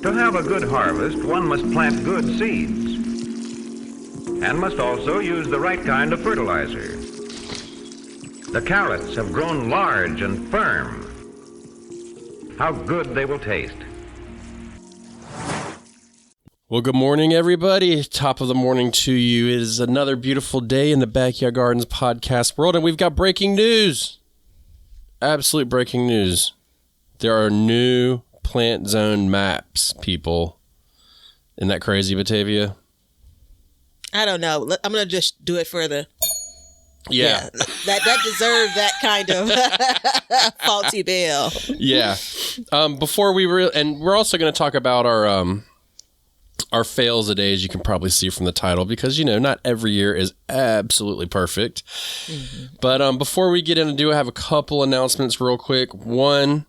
To have a good harvest, one must plant good seeds and must also use the right kind of fertilizer. The carrots have grown large and firm. How good they will taste. Well, good morning, everybody. Top of the morning to you. It is another beautiful day in the Backyard Gardens podcast world, and we've got breaking news. Absolute breaking news. There are new plant zone maps, people. Isn't that crazy, Batavia? I don't know. I'm going to just do it for the... Yeah. That deserved that kind of faulty bell. Yeah. Before we... and we're also going to talk about our fails a day, as you can probably see from the title, because, you know, not every year is absolutely perfect. Mm-hmm. But before we get into I have a couple announcements real quick. One,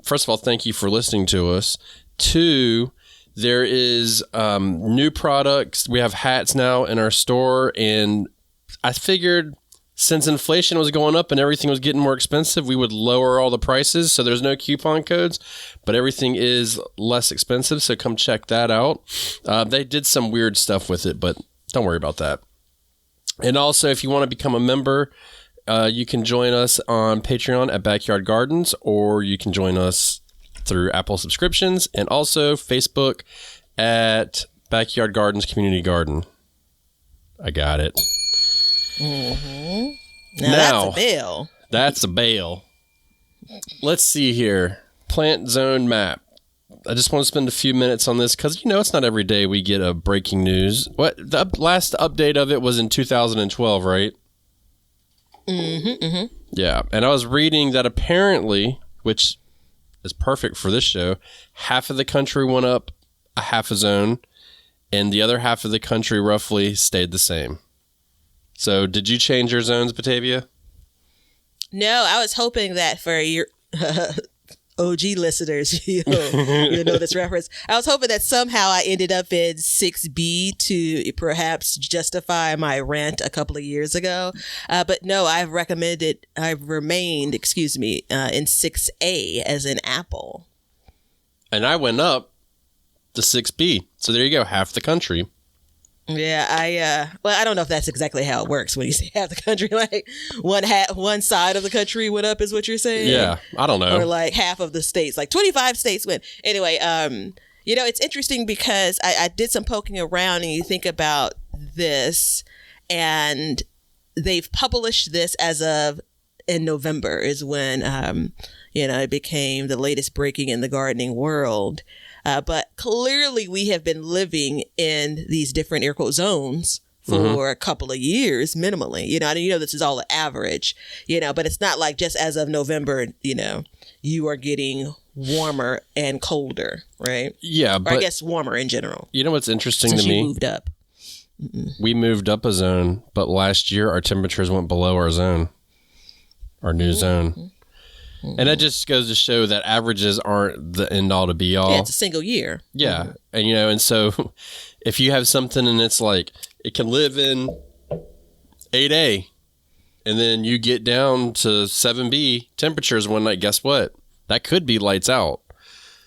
first of all, thank you for listening to us. Two, there is new products. We have hats now in our store, and I figured since inflation was going up and everything was getting more expensive, we would lower all the prices. So there's no coupon codes, but everything is less expensive. So come check that out. They did some weird stuff with it, but don't worry about that. And also, if you want to become a member, you can join us on Patreon at Backyard Gardens, or you can join us through Apple subscriptions, and also Facebook at Backyard Gardens Community Garden. I got it. Mm-hmm. Now that's a bail. That's a bail. Let's see here. Plant zone map. I just want to spend a few minutes on this because, you know, it's not every day we get a breaking news. What the last update of it was in 2012, right? Mm-hmm. Mm-hmm. Yeah. And I was reading that apparently, which is perfect for this show, half of the country went up a half a zone, and the other half of the country roughly stayed the same. So did you change your zones, Batavia? No, I was hoping that for your OG listeners, you know this reference. I was hoping that somehow I ended up in 6B to perhaps justify my rant a couple of years ago. But no, I've remained, in 6A as an apple. And I went up to 6B. So there you go, half the country. Yeah, I don't know if that's exactly how it works when you say half the country, like one side of the country went up is what you're saying. Yeah, I don't know. Or like half of the states, like 25 states went. Anyway, you know, it's interesting because I did some poking around, and you think about this, and they've published this as of in November is when, you know, it became the latest breaking in the gardening world. But clearly we have been living in these different air quote zones for a couple of years minimally, you know, and you know, this is all an average, you know, but it's not like just as of November, you know, you are getting warmer and colder, right? Yeah. But I guess warmer in general. You know what's interesting since to me? You moved up. We moved up a zone, but last year our temperatures went below our zone, our new zone. And that just goes to show that averages aren't the end all to be all. Yeah, it's a single year. Yeah. Mm-hmm. And, you know, and so if you have something and it's like, it can live in 8A, and then you get down to 7B temperatures one night, guess what? That could be lights out.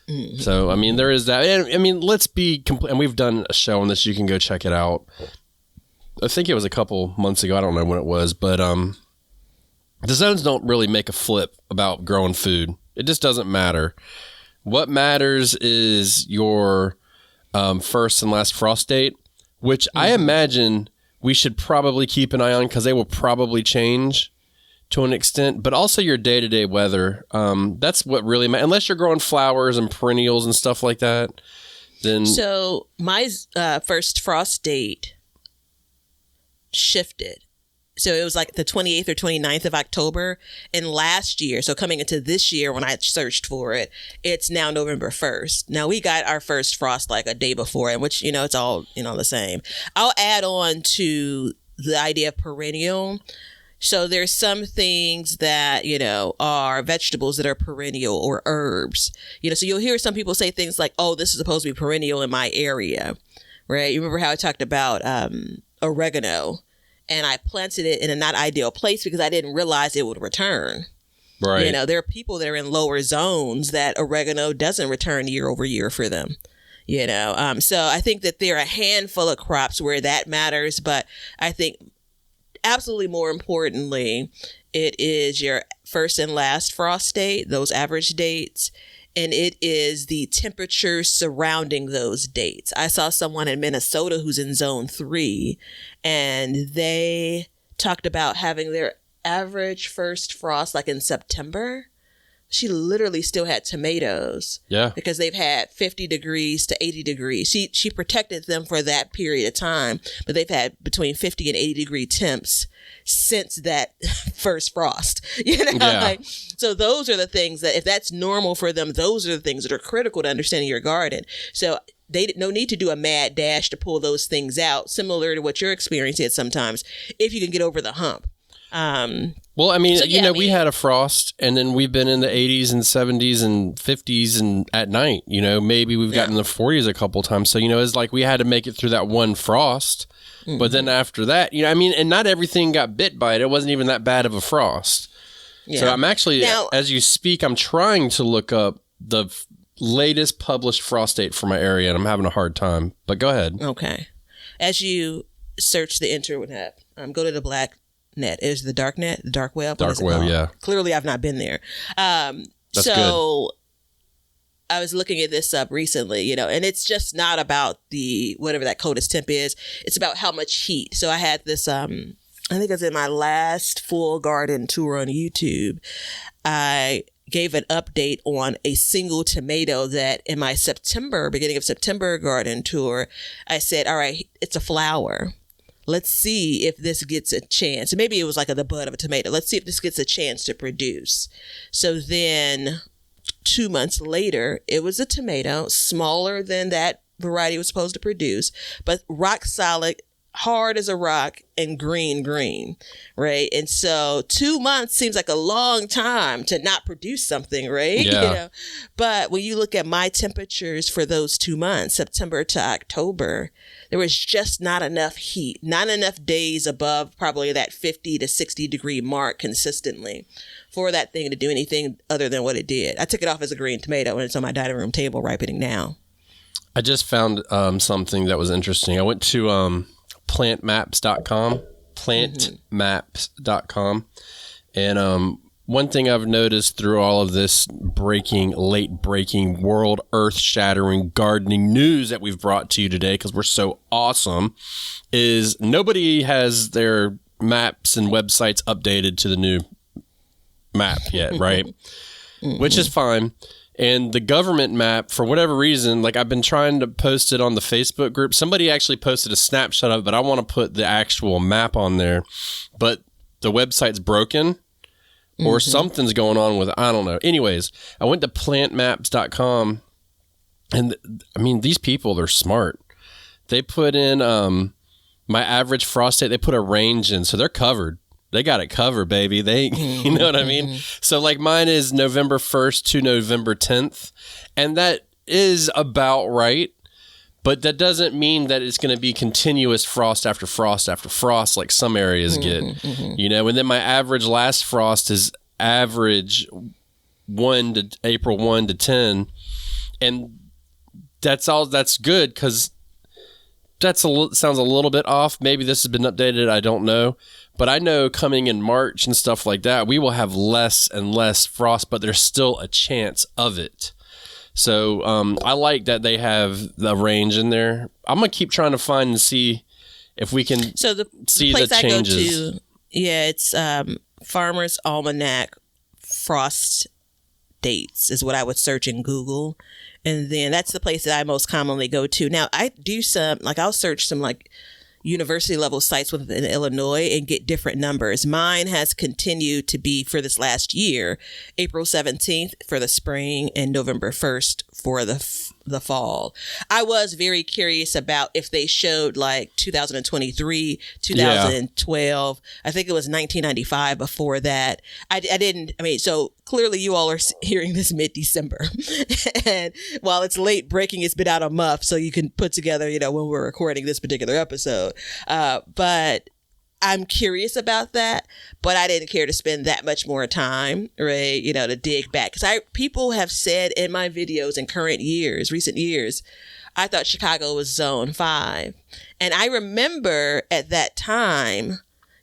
Mm-hmm. So, I mean, there is that. And, I mean, let's be complete. And we've done a show on this. You can go check it out. I think it was a couple months ago. I don't know when it was, but, the zones don't really make a flip about growing food. It just doesn't matter. What matters is your first and last frost date, which I imagine we should probably keep an eye on because they will probably change to an extent, but also your day-to-day weather. That's what really matters. Unless you're growing flowers and perennials and stuff like that, then... So my first frost date shifted. So it was like the 28th or 29th of October. And last year, so coming into this year when I searched for it, it's now November 1st. Now we got our first frost like a day before, in which, you know, it's all, you know, the same. I'll add on to the idea of perennial. So there's some things that, you know, are vegetables that are perennial or herbs. You know, so you'll hear some people say things like, oh, this is supposed to be perennial in my area, right? You remember how I talked about oregano? And I planted it in a not ideal place because I didn't realize it would return. Right. You know, there are people that are in lower zones that oregano doesn't return year over year for them. You know, so I think that there are a handful of crops where that matters, but I think absolutely more importantly, it is your first and last frost date, those average dates, and it is the temperatures surrounding those dates. I saw someone in Minnesota who's in zone 3, and they talked about having their average first frost like in September. She literally still had tomatoes. Yeah. Because they've had 50 degrees to 80 degrees. She protected them for that period of time, but they've had between 50 and 80 degree temps since that first frost. You know, Yeah. like, so those are the things that if that's normal for them, those are the things that are critical to understanding your garden. So they no need to do a mad dash to pull those things out, similar to what your experience is sometimes, if you can get over the hump. Well, I mean, So, yeah, we had a frost, and then we've been in the 80s and 70s and 50s, and at night, maybe we've gotten the 40s a couple times. So, it's like we had to make it through that one frost. But then after that, and not everything got bit by it. It wasn't even that bad of a frost. Yeah. So I'm actually, Now, as you speak, I'm trying to look up the latest published frost date for my area, and I'm having a hard time. But go ahead. okay. As you search the internet, go to the black net. Is the dark net, the dark web? Dark web, yeah. Clearly, I've not been there. That's so I was looking at this up recently, and it's just not about the whatever that CODIS temp is. It's about how much heat. So I had this. I think it was in my last full garden tour on YouTube. I gave an update on a single tomato that in my beginning of September garden tour, I said, all right, it's a flower. Let's see if this gets a chance. Maybe it was like the bud of a tomato. Let's see if this gets a chance to produce. So then 2 months later, it was a tomato, smaller than that variety was supposed to produce, but rock solid, hard as a rock, and green, right? And so 2 months seems like a long time to not produce something, right? Yeah. But when you look at my temperatures for those 2 months, September to October, there was just not enough heat, not enough days above probably that 50 to 60 degree mark consistently for that thing to do anything other than what it did. I took it off as a green tomato, and it's on my dining room table ripening now. I just found something that was interesting. I went to plantmaps.com, plantmaps.com. And one thing I've noticed through all of this late breaking, world earth shattering gardening news that we've brought to you today, because we're so awesome, is nobody has their maps and websites updated to the new map yet, right? Which is fine. And the government map, for whatever reason, like I've been trying to post it on the Facebook group. Somebody actually posted a snapshot of it, but I want to put the actual map on there. But the website's broken or something's going on with it. I don't know. Anyways, I went to plantmaps.com, and I mean, these people, they're smart. They put in my average frost date. They put a range in, so they're covered. They got it covered, baby. You know what I mean? So like mine is November 1st to November 10th. And that is about right. But that doesn't mean that it's going to be continuous frost after frost after frost like some areas get. And then my average last frost is average April 1 to 10. And that's good, because sounds a little bit off. Maybe this has been updated. I don't know. But I know coming in March and stuff like that, we will have less and less frost, but there's still a chance of it. So I like that they have the range in there. I'm going to keep trying to find and see if we can see the changes. I go to, it's Farmer's Almanac frost dates is what I would search in Google. And then that's the place that I most commonly go to. Now, I do I'll search some university level sites within Illinois and get different numbers. Mine has continued to be for this last year, April 17th for the spring and November 1st for the fall. I was very curious about if they showed 2023, 2012. I think it was 1995 before that. I didn't. I mean, so clearly you all are hearing this mid-December. And while it's late breaking, it's been out a month, so you can put together, when we're recording this particular episode. But I'm curious about that, but I didn't care to spend that much more time, right? You know, to dig back. Because people have said in my videos in recent years, I thought Chicago was Zone 5. And I remember at that time,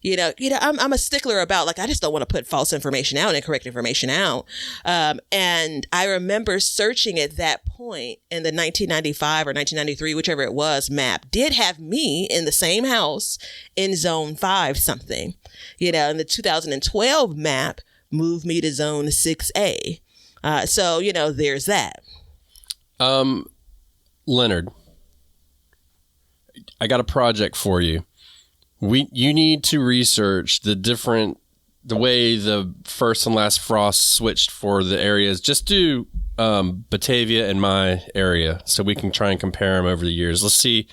I'm a stickler about, like, I just don't want to put false information out and incorrect information out. And I remember searching at that point in the 1995 or 1993, whichever it was, map did have me in the same house in Zone 5 something. And the 2012 map moved me to Zone 6A. So, there's that. Leonard, I got a project for you. You need to research the way the first and last frost switched for the areas. Just do Batavia and my area so we can try and compare them over the years. Let's see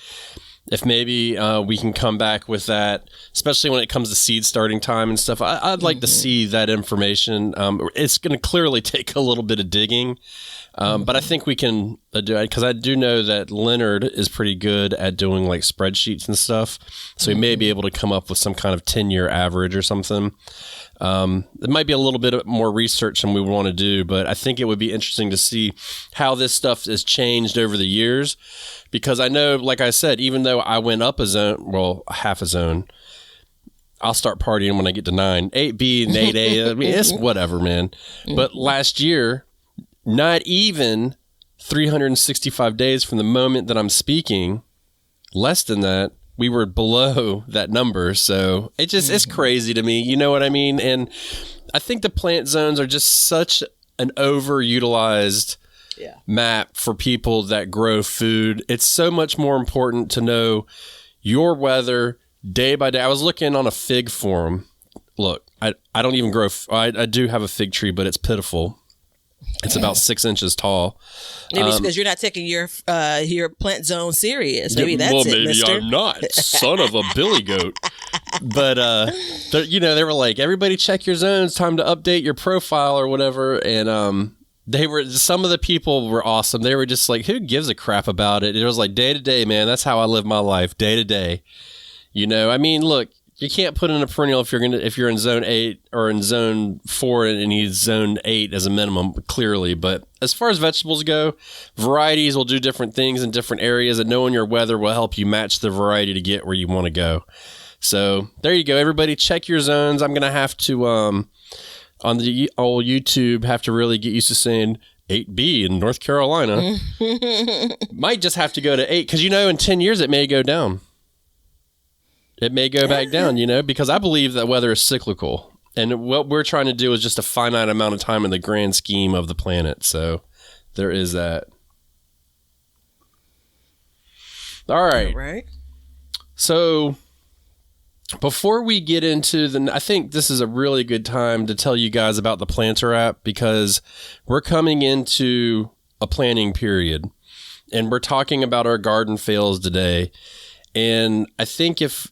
if maybe we can come back with that, especially when it comes to seed starting time and stuff. I'd like to see that information. It's going to clearly take a little bit of digging. But I think we can do it, because I do know that Leonard is pretty good at doing like spreadsheets and stuff. So he may be able to come up with some kind of 10-year average or something. It might be a little bit more research than we want to do, but I think it would be interesting to see how this stuff has changed over the years. Because I know, like I said, even though I went up a zone, well, half a zone, I'll start partying when I get to 9. 8B and 8A, I mean, it's whatever, man. But last year, not even 365 days from the moment that I'm speaking, less than that, we were below that number. So it's crazy to me. You know what I mean? And I think the plant zones are just such an overutilized map for people that grow food. It's so much more important to know your weather day by day. I was looking on a fig forum. Look, I don't even grow. I do have a fig tree, but it's pitiful. It's about 6 inches tall. Maybe it's because you're not taking your plant zone serious. Maybe that's it, maybe mister. I'm not. Son of a billy goat. But, they were like, everybody check your zones, time to update your profile or whatever. And some of the people were awesome. They were just like, who gives a crap about it? It was like day to day, man. That's how I live my life, day to day. I mean, look. You can't put in a perennial if you're in zone 8 or in zone 4 and you need zone 8 as a minimum, clearly. But as far as vegetables go, varieties will do different things in different areas, and knowing your weather will help you match the variety to get where you want to go. So there you go. Everybody check your zones. I'm going to have to, on the old YouTube, have to really get used to saying 8B in North Carolina. Might just have to go to 8 because, in 10 years it may go down. It may go back down, because I believe that weather is cyclical. And what we're trying to do is just a finite amount of time in the grand scheme of the planet. So there is that. All right. So before we get into I think this is a really good time to tell you guys about the Planter app, because we're coming into a planting period and we're talking about our garden fails today. And I think if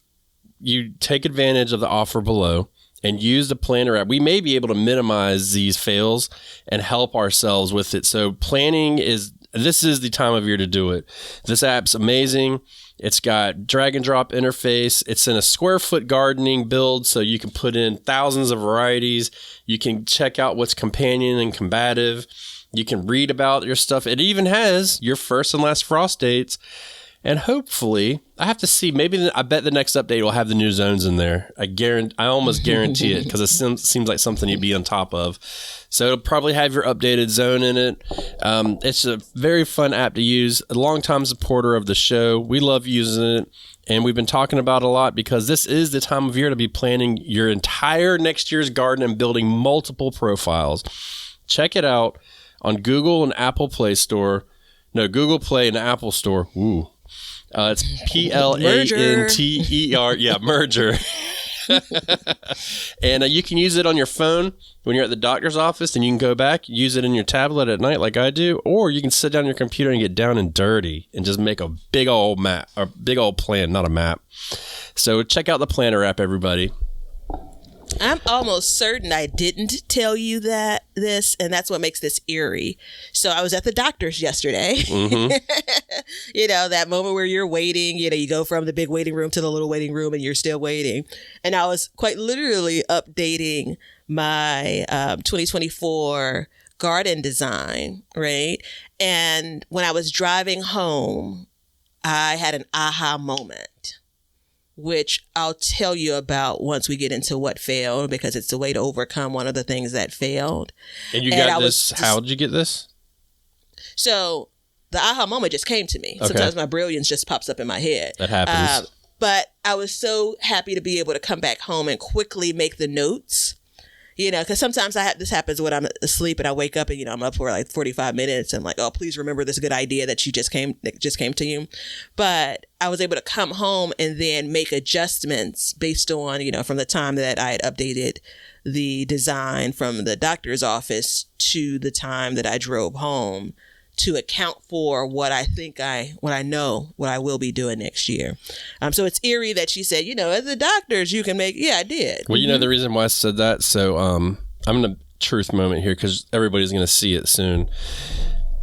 you take advantage of the offer below and use the Planter app, we may be able to minimize these fails and help ourselves with it. So this is the time of year to do it. This app's amazing. It's got drag and drop interface. It's in a square foot gardening build, so you can put in thousands of varieties. You can check out what's companion and combative. You can read about your stuff. It even has your first and last frost dates. And hopefully, I have to see, I bet the next update will have the new zones in there. I almost guarantee it, because it seems like something you'd be on top of. So it'll probably have your updated zone in it. It's a very fun app to use. A longtime supporter of the show. We love using it. And we've been talking about it a lot because this is the time of year to be planning your entire next year's garden and building multiple profiles. Check it out on Google and Apple Play Store. No, Google Play and Apple Store. Ooh. It's Planter. Yeah, merger. And you can use it on your phone when you're at the doctor's office, and you can go back, use it in your tablet at night like I do, or you can sit down on your computer and get down and dirty and just make a big old map, or big old plan, not a map. So check out the Planter app, everybody. I'm almost certain I didn't tell you this, and that's what makes this eerie. So I was at the doctor's yesterday. that moment where you're waiting, you go from the big waiting room to the little waiting room and you're still waiting. And I was quite literally updating my 2024 garden design, right? And when I was driving home, I had an aha moment, which I'll tell you about once we get into what failed, because it's a way to overcome one of the things that failed. And you got this, how did you get this? So the aha moment just came to me. Okay. Sometimes my brilliance just pops up in my head. That happens. But I was so happy to be able to come back home and quickly make the notes. Because sometimes this happens when I'm asleep and I wake up and, I'm up for like 45 minutes. And I'm like, oh, please remember this good idea that just came to you. But I was able to come home and then make adjustments based on, from the time that I had updated the design from the doctor's office to the time that I drove home to account for what I will be doing next year. So it's eerie that she said, as the doctors, you can make, yeah, I did. Well, the reason why I said that, so I'm in a truth moment here because everybody's going to see it soon.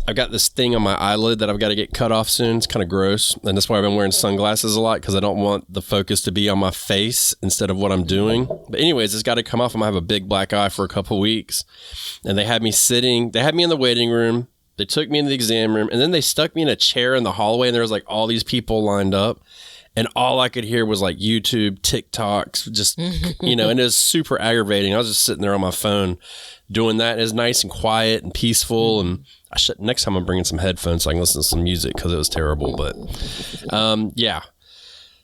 I've got this thing on my eyelid that I've got to get cut off soon. It's kind of gross. And that's why I've been wearing sunglasses a lot, because I don't want the focus to be on my face instead of what I'm doing. But anyways, it's got to come off. I'm going to have a big black eye for a couple weeks. And they had me in the waiting room. They took me into the exam room, and then they stuck me in a chair in the hallway, and there was like all these people lined up, and all I could hear was like YouTube, TikToks, just, and it was super aggravating. I was just sitting there on my phone doing that. It was nice and quiet and peaceful, and next time I'm bringing some headphones so I can listen to some music because it was terrible, but yeah.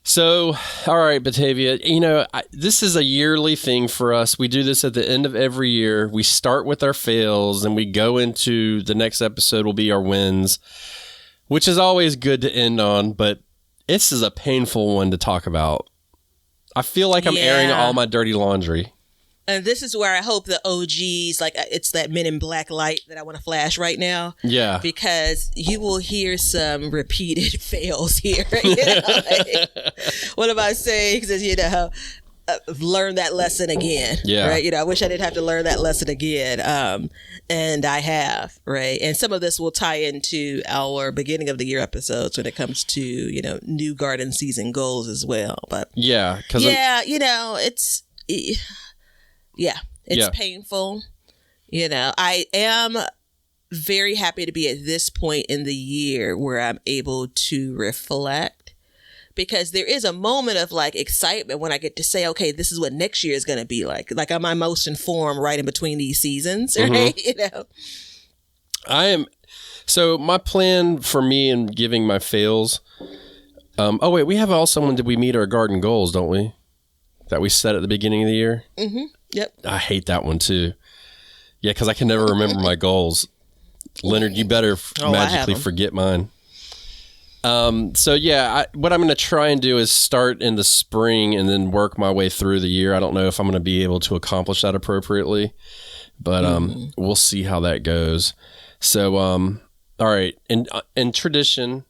So, all right, Batavia, this is a yearly thing for us. We do this at the end of every year. We start with our fails and we go into the next episode will be our wins, which is always good to end on, but this is a painful one to talk about. I feel like I'm airing all my dirty laundry. And this is where I hope the OGs, like it's that Men in Black light that I want to flash right now. Yeah. Because you will hear some repeated fails here. What am I saying? Because, I've learned that lesson again. Yeah. Right. I wish I didn't have to learn that lesson again. And I have. Right. And some of this will tie into our beginning of the year episodes when it comes to, new garden season goals as well. But yeah. It's painful. I am very happy to be at this point in the year where I'm able to reflect, because there is a moment of like excitement when I get to say, okay, this is what next year is going to be like. Like, am I most informed right in between these seasons? Right? I am. So my plan for me in giving my fails. Oh wait, we have also one. Did we meet our garden goals? Don't we? That we set at the beginning of the year. Mm-hmm. Yep. I hate that one too. Yeah, because I can never remember my goals. Leonard, you better magically forget mine. So yeah, what I'm going to try and do is start in the spring and then work my way through the year. I don't know if I'm going to be able to accomplish that appropriately, but we'll see how that goes. So, all right. In tradition,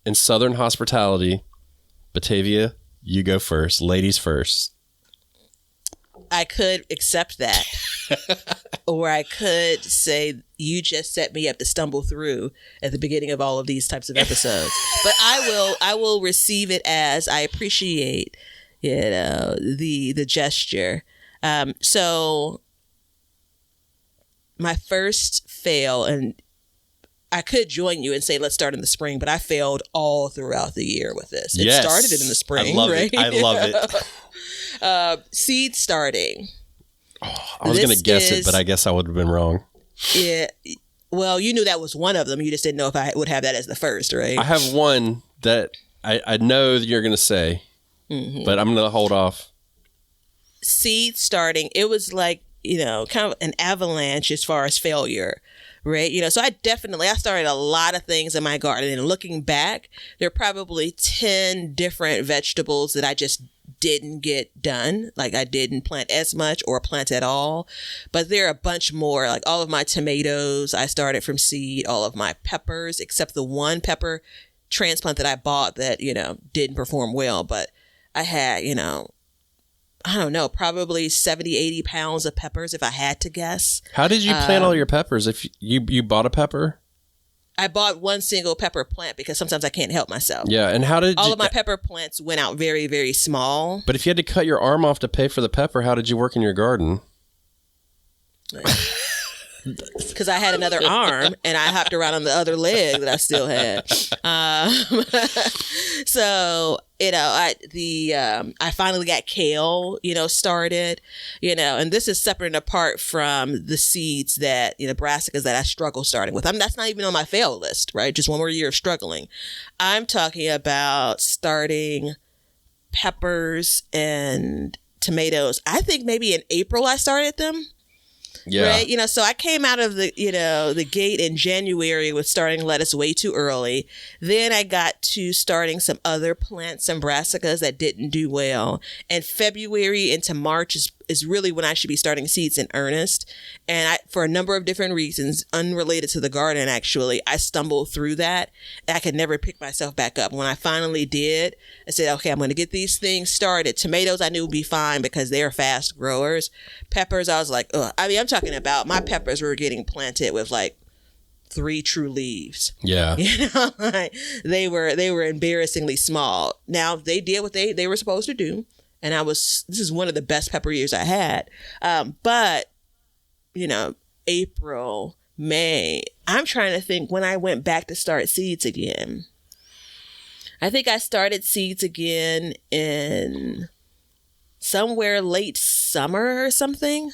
in Southern hospitality, Batavia, you go first. Ladies first. I could accept that. Or I could say, you just set me up to stumble through at the beginning of all of these types of episodes. But I will receive it as I appreciate, the gesture. So my first fail, and I could join you and say, let's start in the spring, but I failed all throughout the year with this. It started in the spring. I love right? it. I love it. Seed starting. Oh, I was going to guess it, but I guess I would have been wrong. Yeah. Well, you knew that was one of them. You just didn't know if I would have that as the first, right? I have one that I know that you're going to say, but I'm going to hold off. Seed starting. It was like, kind of an avalanche as far as failure. Right. So I started a lot of things in my garden, and looking back, there are probably 10 different vegetables that I just didn't get done. Like, I didn't plant as much or plant at all, but there are a bunch more. Like, all of my tomatoes, I started from seed. All of my peppers, except the one pepper transplant that I bought that, didn't perform well. But I had, I don't know, probably 70, 80 pounds of peppers if I had to guess. How did you plant all your peppers? If you bought a pepper? I bought one single pepper plant because sometimes I can't help myself. Yeah, and how did all of my pepper plants went out very, very small. But if you had to cut your arm off to pay for the pepper, how did you work in your garden? Because I had another arm and I hopped around on the other leg that I still had. So, I finally got kale, started, and this is separate and apart from the seeds that, brassicas that I struggle starting with. That's not even on my fail list, right? Just one more year of struggling. I'm talking about starting peppers and tomatoes. I think maybe in April I started them. Yeah. Right. So I came out of the gate in January with starting lettuce way too early. Then I got to starting some other plants, some brassicas that didn't do well. And February into March is really when I should be starting seeds in earnest. And for a number of different reasons, unrelated to the garden, actually, I stumbled through that. And I could never pick myself back up. When I finally did, I said, okay, I'm going to get these things started. Tomatoes I knew would be fine because they're fast growers. Peppers, I was like, ugh. I mean, I'm talking about my peppers were getting planted with like 3 true leaves. Yeah. They were embarrassingly small. Now they did what they were supposed to do. And this is one of the best pepper years I had. But, April, May, I'm trying to think when I went back to start seeds again. I think I started seeds again in somewhere late summer or something.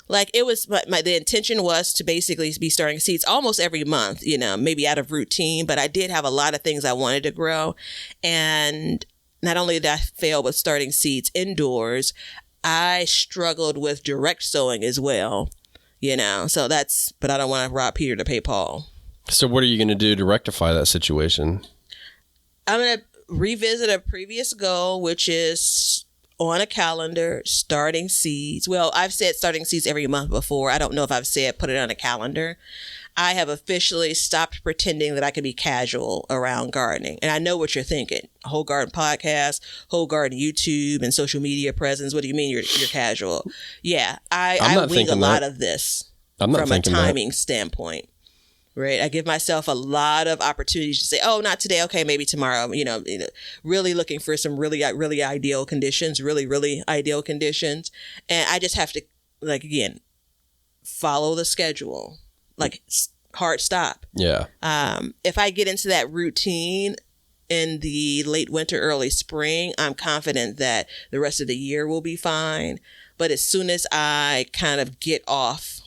Like it was, the intention was to basically be starting seeds almost every month, maybe out of routine. But I did have a lot of things I wanted to grow. And not only did I fail with starting seeds indoors, I struggled with direct sowing as well, so but I don't want to rob Peter to pay Paul. So what are you going to do to rectify that situation? I'm going to revisit a previous goal, which is on a calendar, starting seeds. Well, I've said starting seeds every month before. I don't know if I've said put it on a calendar. I have officially stopped pretending that I can be casual around gardening. And I know what you're thinking. Whole Garden podcast, Whole Garden YouTube, and social media presence. What do you mean you're casual? Yeah, I wing a lot of this from a timing standpoint. Right. I give myself a lot of opportunities to say, oh, not today. Okay, maybe tomorrow. Really looking for some really, really ideal conditions, really ideal conditions. And I just have to, again, follow the schedule. Hard stop. Yeah. If I get into that routine in the late winter, early spring, I'm confident that the rest of the year will be fine. But as soon as I kind of get off,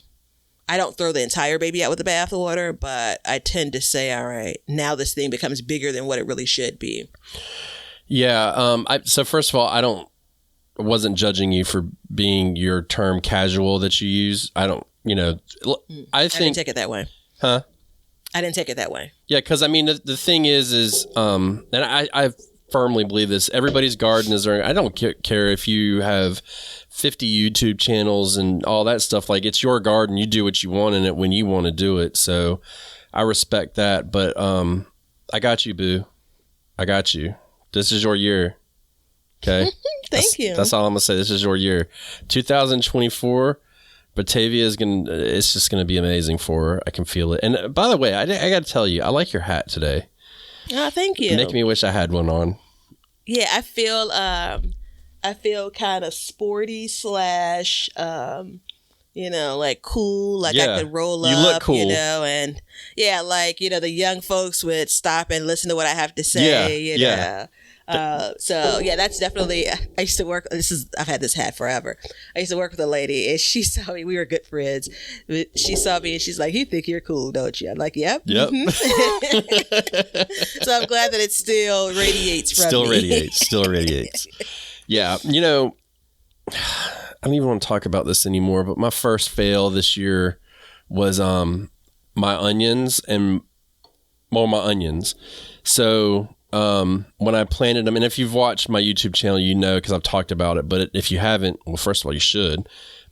I don't throw the entire baby out with the bathwater, but I tend to say, all right, now this thing becomes bigger than what it really should be. Yeah. So first of all, I wasn't judging you for being your term casual that you use. I don't. I didn't take it that way. Huh? I didn't take it that way. Yeah, because I mean, the thing is, and I firmly believe this. Everybody's garden is their. I don't care if you have 50 YouTube channels and all that stuff. Like, it's your garden. You do what you want in it when you want to do it. So, I respect that. But I got you, boo. I got you. This is your year. Okay. Thank you. That's all I'm gonna say. This is your year, 2024. Batavia it's just gonna be amazing for her. I can feel it. And by the way, I got to tell you, I like your hat today. Oh, thank you. Make me wish I had one on. Yeah, I feel kind of sporty / cool, I could roll up. You look cool. And yeah, the young folks would stop and listen to what I have to say. Yeah. So yeah, that's definitely. I used to work. I've had this hat forever. I used to work with a lady, and she saw me. We were good friends. She saw me, and she's like, "You think you're cool, don't you?" I'm like, "Yep." Mm-hmm. So I'm glad that it still radiates from me. Still radiates. Yeah, I don't even want to talk about this anymore. But my first fail this year was my onions. So. When I planted them, and if you've watched my YouTube channel, because I've talked about it, but if you haven't, well, first of all, you should.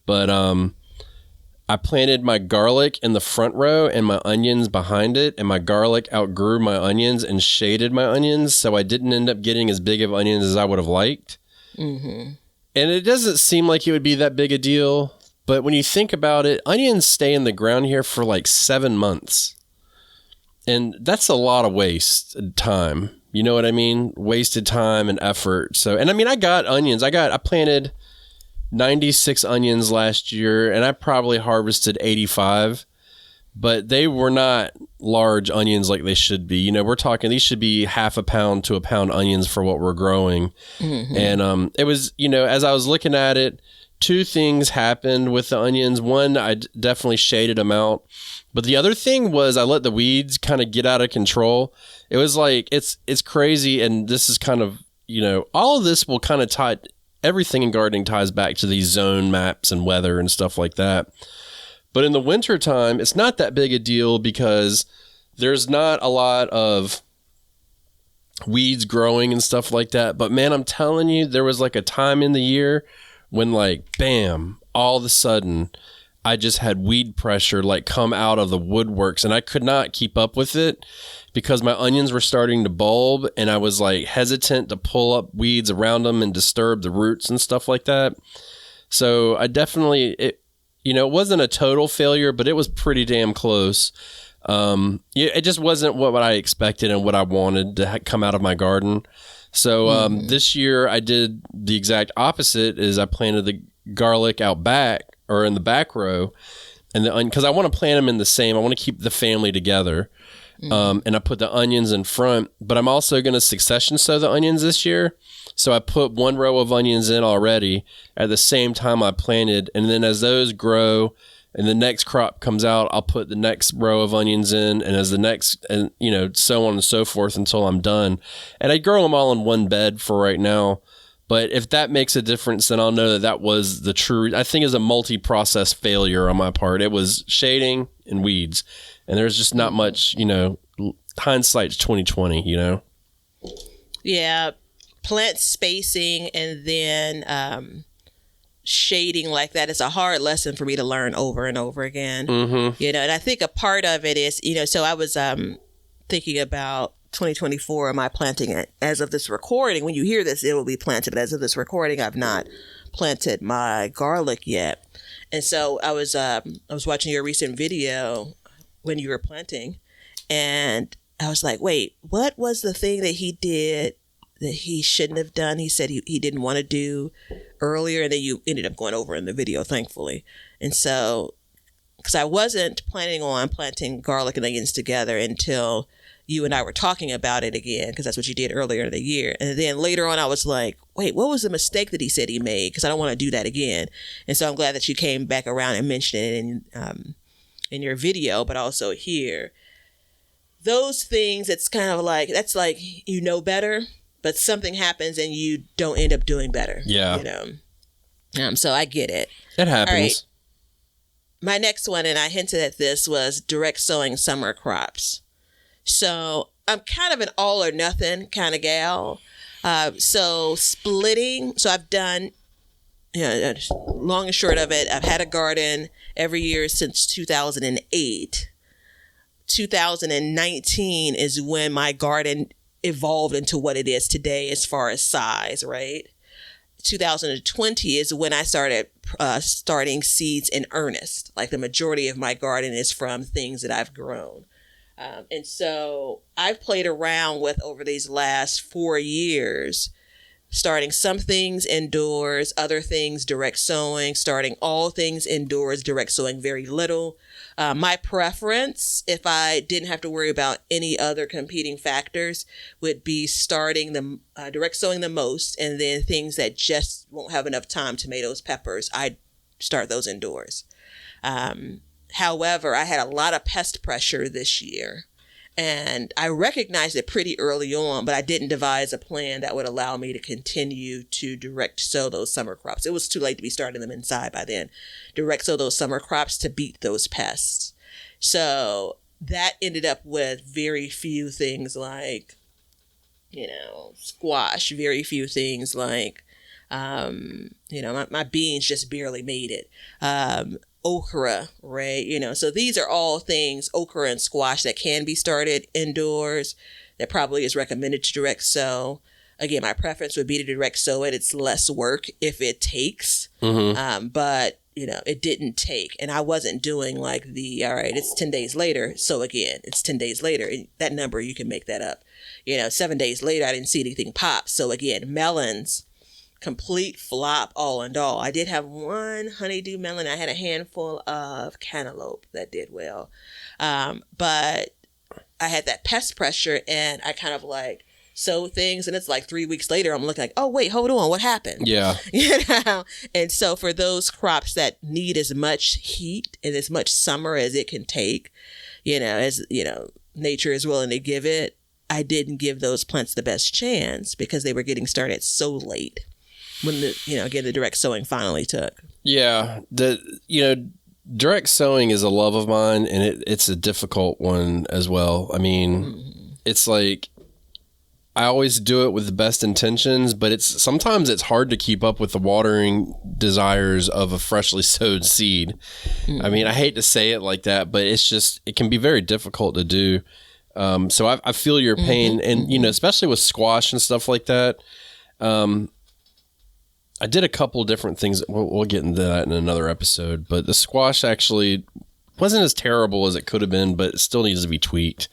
But I planted my garlic in the front row and my onions behind it, and my garlic outgrew my onions and shaded my onions, so I didn't end up getting as big of onions as I would have liked. Mm-hmm. And it doesn't seem like it would be that big a deal, but when you think about it, onions stay in the ground here for 7 months. And that's a lot of wasted time. You know what I mean? Wasted time and effort. So, and I mean, I got onions. I planted 96 onions last year, and I probably harvested 85, but they were not large onions like they should be. You know, we're talking, these should be half a pound to a pound onions for what we're growing. Mm-hmm. And it was, you know, as I was looking at it, two things happened with the onions. One, I definitely shaded them out. But the other thing was I let the weeds kind of get out of control. It was like, it's crazy. And this is kind of, you know, all of this will kind of tie, everything in gardening ties back to these zone maps and weather and stuff like that. But in the winter time, it's not that big a deal because there's not a lot of weeds growing and stuff like that. But man, I'm telling you, there was like a time in the year when like, bam, all of a sudden I just had weed pressure like come out of the woodworks, and I could not keep up with it because my onions were starting to bulb, and I was like hesitant to pull up weeds around them and disturb the roots and stuff like that. So I definitely, it wasn't a total failure, but it was pretty damn close. It just wasn't what I expected and what I wanted to come out of my garden. So this year I did the exact opposite. Is I planted the garlic out back, or in the back row, and because I want to plant them in the same, I want to keep the family together. And I put the onions in front, but I'm also going to succession sow the onions this year. So I put one row of onions in already at the same time I planted. And then as those grow and the next crop comes out, I'll put the next row of onions in, and as the next, and so on and so forth until I'm done. And I grow them all in one bed for right now. But if that makes a difference, then I'll know that was the true, I think is a multi-process failure on my part. It was shading and weeds. And there's just not much, hindsight's 2020, Yeah. Plant spacing and then shading like that is a hard lesson for me to learn over and over again. Mm-hmm. And I think a part of it is, so I was thinking about 2024, am I planting it? As of this recording, when you hear this, it will be planted. But as of this recording, I've not planted my garlic yet. And so I was watching your recent video when you were planting, and I was like, wait, what was the thing that he did that he shouldn't have done? He said he didn't want to do earlier, and then you ended up going over in the video, thankfully. And so, because I wasn't planning on planting garlic and onions together until you and I were talking about it again, because that's what you did earlier in the year. And then later on, I was like, wait, what was the mistake that he said he made? Because I don't want to do that again. And so I'm glad that you came back around and mentioned it in your video, but also here. Those things, it's kind of like, that's like, better, but something happens and you don't end up doing better. Yeah. So I get it. It happens. All right. My next one, and I hinted at this, was direct sowing summer crops. So I'm kind of an all or nothing kind of gal. So splitting. So I've done, long and short of it, I've had a garden every year since 2008. 2019 is when my garden evolved into what it is today as far as size, right? 2020 is when I started starting seeds in earnest. Like the majority of my garden is from things that I've grown. And so I've played around with, over these last 4 years, starting some things indoors, other things direct sowing, starting all things indoors, direct sowing very little. My preference, if I didn't have to worry about any other competing factors, would be starting the direct sowing the most, and then things that just won't have enough time, tomatoes, peppers, I'd start those indoors. However, I had a lot of pest pressure this year, and I recognized it pretty early on, but I didn't devise a plan that would allow me to continue to direct sow those summer crops. It was too late to be starting them inside by then. Direct sow those summer crops to beat those pests. So that ended up with very few things like, squash, very few things like, my beans just barely made it. Okra, right? So these are all things, okra and squash, that can be started indoors, that probably is recommended to direct sow. Again, my preference would be to direct sow it. It's less work if it takes. Mm-hmm. But it didn't take. And I wasn't doing like all right, it's 10 days later. So again, it's 10 days later. That number, you can make that up. 7 days later, I didn't see anything pop. So again, melons, complete flop all in all. I did have one honeydew melon. I had a handful of cantaloupe that did well. But I had that pest pressure and I kind of like sow things, and it's like 3 weeks later, I'm looking like, oh, wait, hold on, what happened? Yeah. And so for those crops that need as much heat and as much summer as it can take, as, nature is willing to give it, I didn't give those plants the best chance because they were getting started so late when the direct sowing finally took. Yeah. Direct sowing is a love of mine, and it's a difficult one as well. I mean, it's like, I always do it with the best intentions, but sometimes it's hard to keep up with the watering desires of a freshly sowed seed. I mean, I hate to say it like that, but it can be very difficult to do. So I feel your pain, and especially with squash and stuff like that. I did a couple different things. We'll get into that in another episode, but the squash actually wasn't as terrible as it could have been, but it still needs to be tweaked.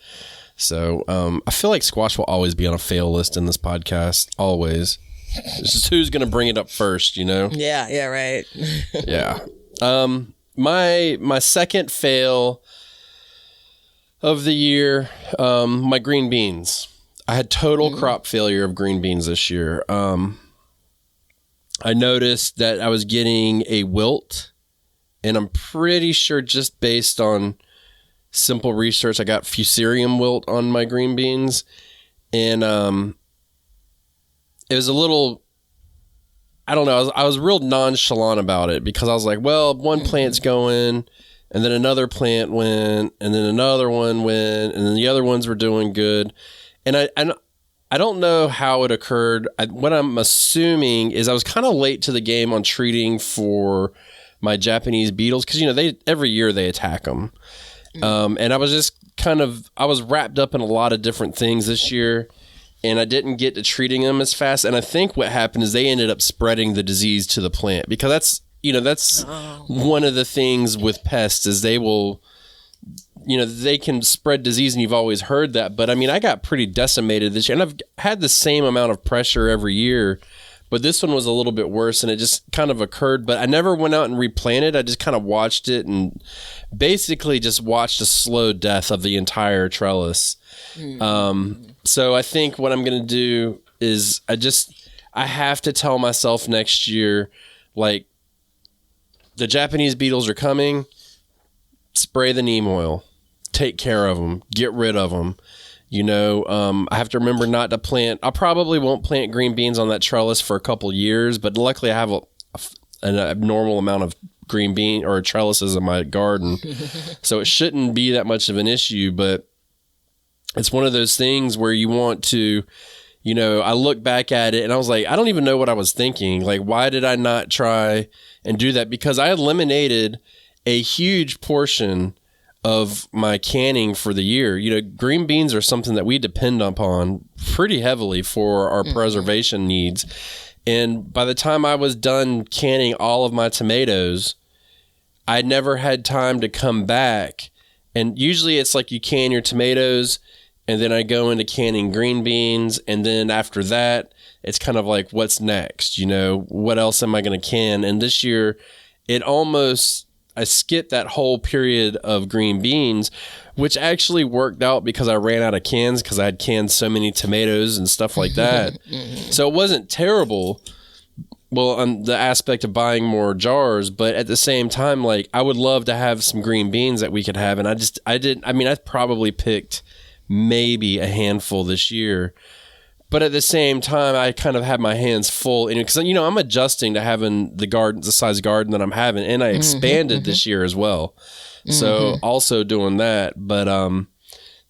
So I feel like squash will always be on a fail list in this podcast. Always. It's just who's going to bring it up first, Yeah, right. Yeah. My second fail of the year, my green beans. I had total crop failure of green beans this year. I noticed that I was getting a wilt, and I'm pretty sure just based on simple research, I got fusarium wilt on my green beans, and it was a little, I don't know, I was real nonchalant about it because I was like, well, one plant's going, and then another plant went, and then another one went, and then the other ones were doing good, and I don't know how it occurred. What I'm assuming is I was kind of late to the game on treating for my Japanese beetles because they every year they attack them. And I was just I was wrapped up in a lot of different things this year, and I didn't get to treating them as fast. And I think what happened is they ended up spreading the disease to the plant because that's one of the things with pests is they will, they can spread disease, and you've always heard that. But I mean, I got pretty decimated this year, and I've had the same amount of pressure every year, but this one was a little bit worse, and it just kind of occurred. But I never went out and replanted. I just kind of watched it and basically just watched a slow death of the entire trellis. So I think what I'm going to do is I have to tell myself next year, like, the Japanese beetles are coming, spray the neem oil, take care of them, get rid of them. I have to remember not to plant. I probably won't plant green beans on that trellis for a couple years, but luckily I have an abnormal amount of green bean or trellises in my garden. So it shouldn't be that much of an issue, but it's one of those things where you want to, I look back at it and I was like, I don't even know what I was thinking. Like, why did I not try and do that? Because I eliminated a huge portion of my canning for the year. Green beans are something that we depend upon pretty heavily for our preservation needs. And by the time I was done canning all of my tomatoes, I never had time to come back. And usually it's like you can your tomatoes and then I go into canning green beans. And then after that, it's kind of like, what's next? What else am I going to can? And this year I skipped that whole period of green beans, which actually worked out because I ran out of cans because I had canned so many tomatoes and stuff like that. So it wasn't terrible, on the aspect of buying more jars, but at the same time, like, I would love to have some green beans that we could have. And I probably picked maybe a handful this year. But at the same time, I kind of had my hands full, because I'm adjusting to having the size garden that I'm having, and I expanded this year as well. So also doing that, but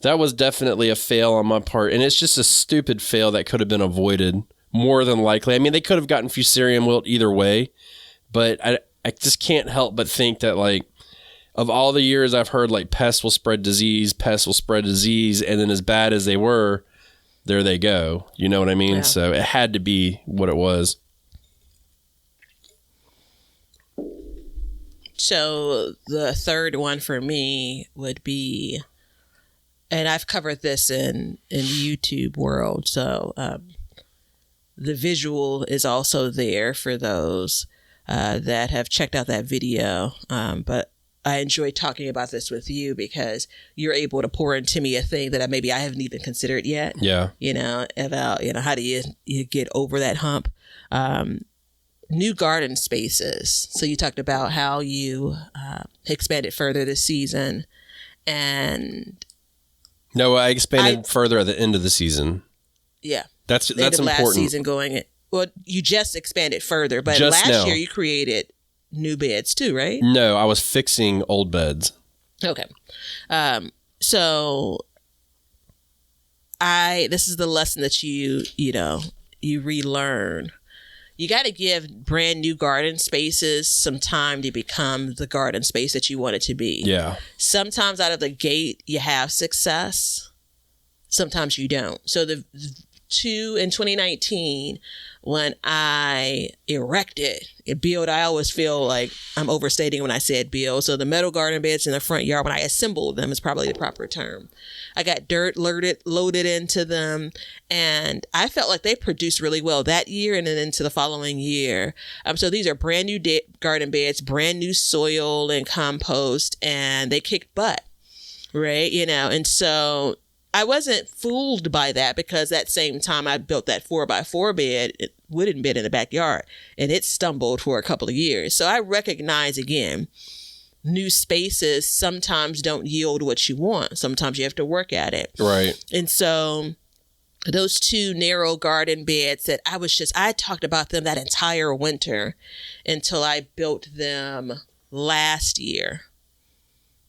that was definitely a fail on my part, and it's just a stupid fail that could have been avoided more than likely. I mean, they could have gotten fusarium wilt either way, but I just can't help but think that, like, of all the years I've heard, like, pests will spread disease, and then as bad as they were, there they go. You know what I mean? Yeah. So it had to be what it was. So the third one for me would be, and I've covered this in YouTube world, so the visual is also there for those that have checked out that video. But I enjoy talking about this with you because you're able to pour into me a thing that maybe I haven't even considered yet. Yeah. About, how do you get over that hump? New garden spaces. So you talked about how you expanded further this season, and no, I expanded further at the end of the season. Yeah, that's important. Last season going. Well, you just expanded further, but just last year you created new beds too, right? No, I was fixing old beds. Okay, so this is the lesson that you relearn. You got to give brand new garden spaces some time to become the garden space that you want it to be. Yeah. Sometimes out of the gate, you have success. Sometimes you don't. So in 2019, when I erected, I always feel like I'm overstating when I said build. So the metal garden beds in the front yard, when I assembled them is probably the proper term. I got dirt loaded into them, and I felt like they produced really well that year and then into the following year. So these are brand new garden beds, brand new soil and compost, and they kicked butt, right? And so I wasn't fooled by that because that same time I built that 4x4 bed, wooden bed in the backyard, and it stumbled for a couple of years. So I recognize again, new spaces sometimes don't yield what you want. Sometimes you have to work at it. Right. And so those two narrow garden beds that I talked about them that entire winter until I built them last year.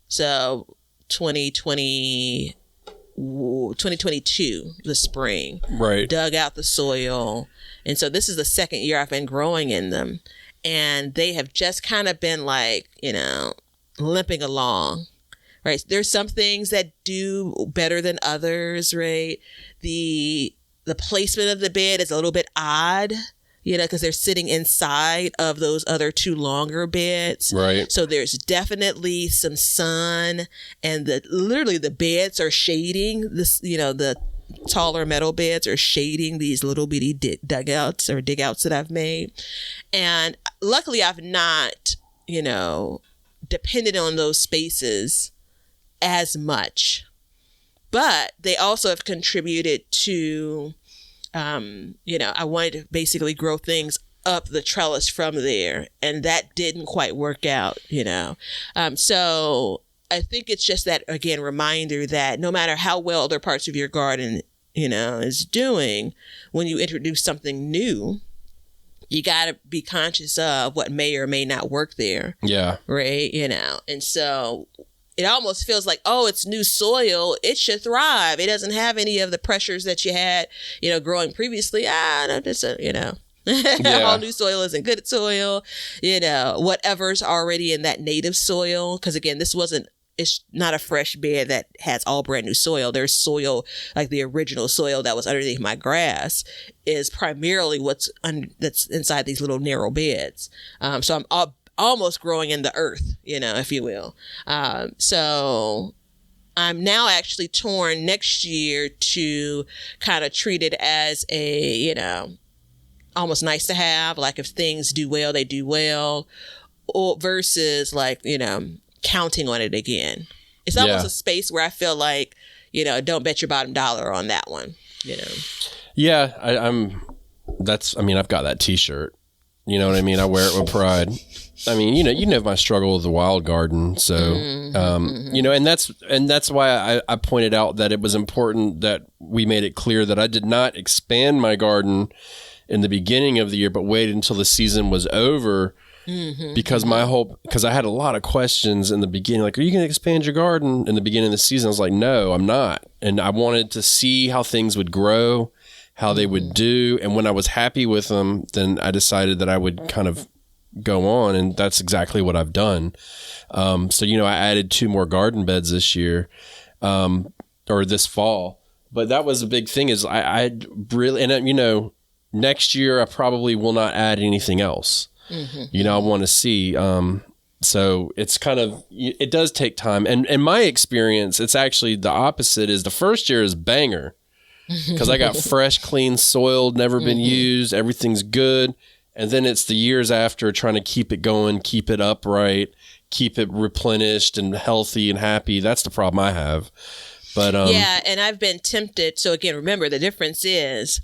So 2022, the spring. Right. Dug out the soil. And so this is the second year I've been growing in them. And they have just kind of been like, limping along, right? There's some things that do better than others, right? The placement of the bed is a little bit odd, because they're sitting inside of those other two longer beds. Right. So there's definitely some sun, and literally the beds are shading this, the taller metal beds are shading these little bitty dugouts or digouts that I've made. And luckily I've not, depended on those spaces as much, but they also have contributed to, I wanted to basically grow things up the trellis from there, and that didn't quite work out, so I think it's just that, again, reminder that no matter how well other parts of your garden, is doing, when you introduce something new, you got to be conscious of what may or may not work there. Yeah. Right. And so it almost feels like, it's new soil. It should thrive. It doesn't have any of the pressures that you had, growing previously. No, just, all new soil isn't good soil, whatever's already in that native soil. Because again, it's not a fresh bed that has all brand new soil. There's soil, like the original soil that was underneath my grass is primarily that's inside these little narrow beds. So I'm almost growing in the earth, if you will. So I'm now actually torn next year to kind of treat it as a, almost nice to have, like if things do well, they do well, or versus like, counting on it again. It's almost a space where I feel like, don't bet your bottom dollar on that one, Yeah, I've got that t-shirt, you know what I mean? I wear it with pride. I mean, you know my struggle with the wild garden. So, and that's why I pointed out that it was important that we made it clear that I did not expand my garden in the beginning of the year, but waited until the season was over. Because I had a lot of questions in the beginning, like, are you going to expand your garden in the beginning of the season? I was like, no, I'm not. And I wanted to see how things would grow, how they would do. And when I was happy with them, then I decided that I would kind of go on. And that's exactly what I've done. So, I added 2 more garden beds this year, or this fall. But that was a big thing is I really, and next year I probably will not add anything else. I want to see. So it's kind of, it does take time. And in my experience, it's actually the opposite. Is the first year is banger because I got fresh, clean soil, never been used. Everything's good. And then it's the years after trying to keep it going, keep it upright, keep it replenished and healthy and happy. That's the problem I have. But yeah, and I've been tempted. So again, remember the difference is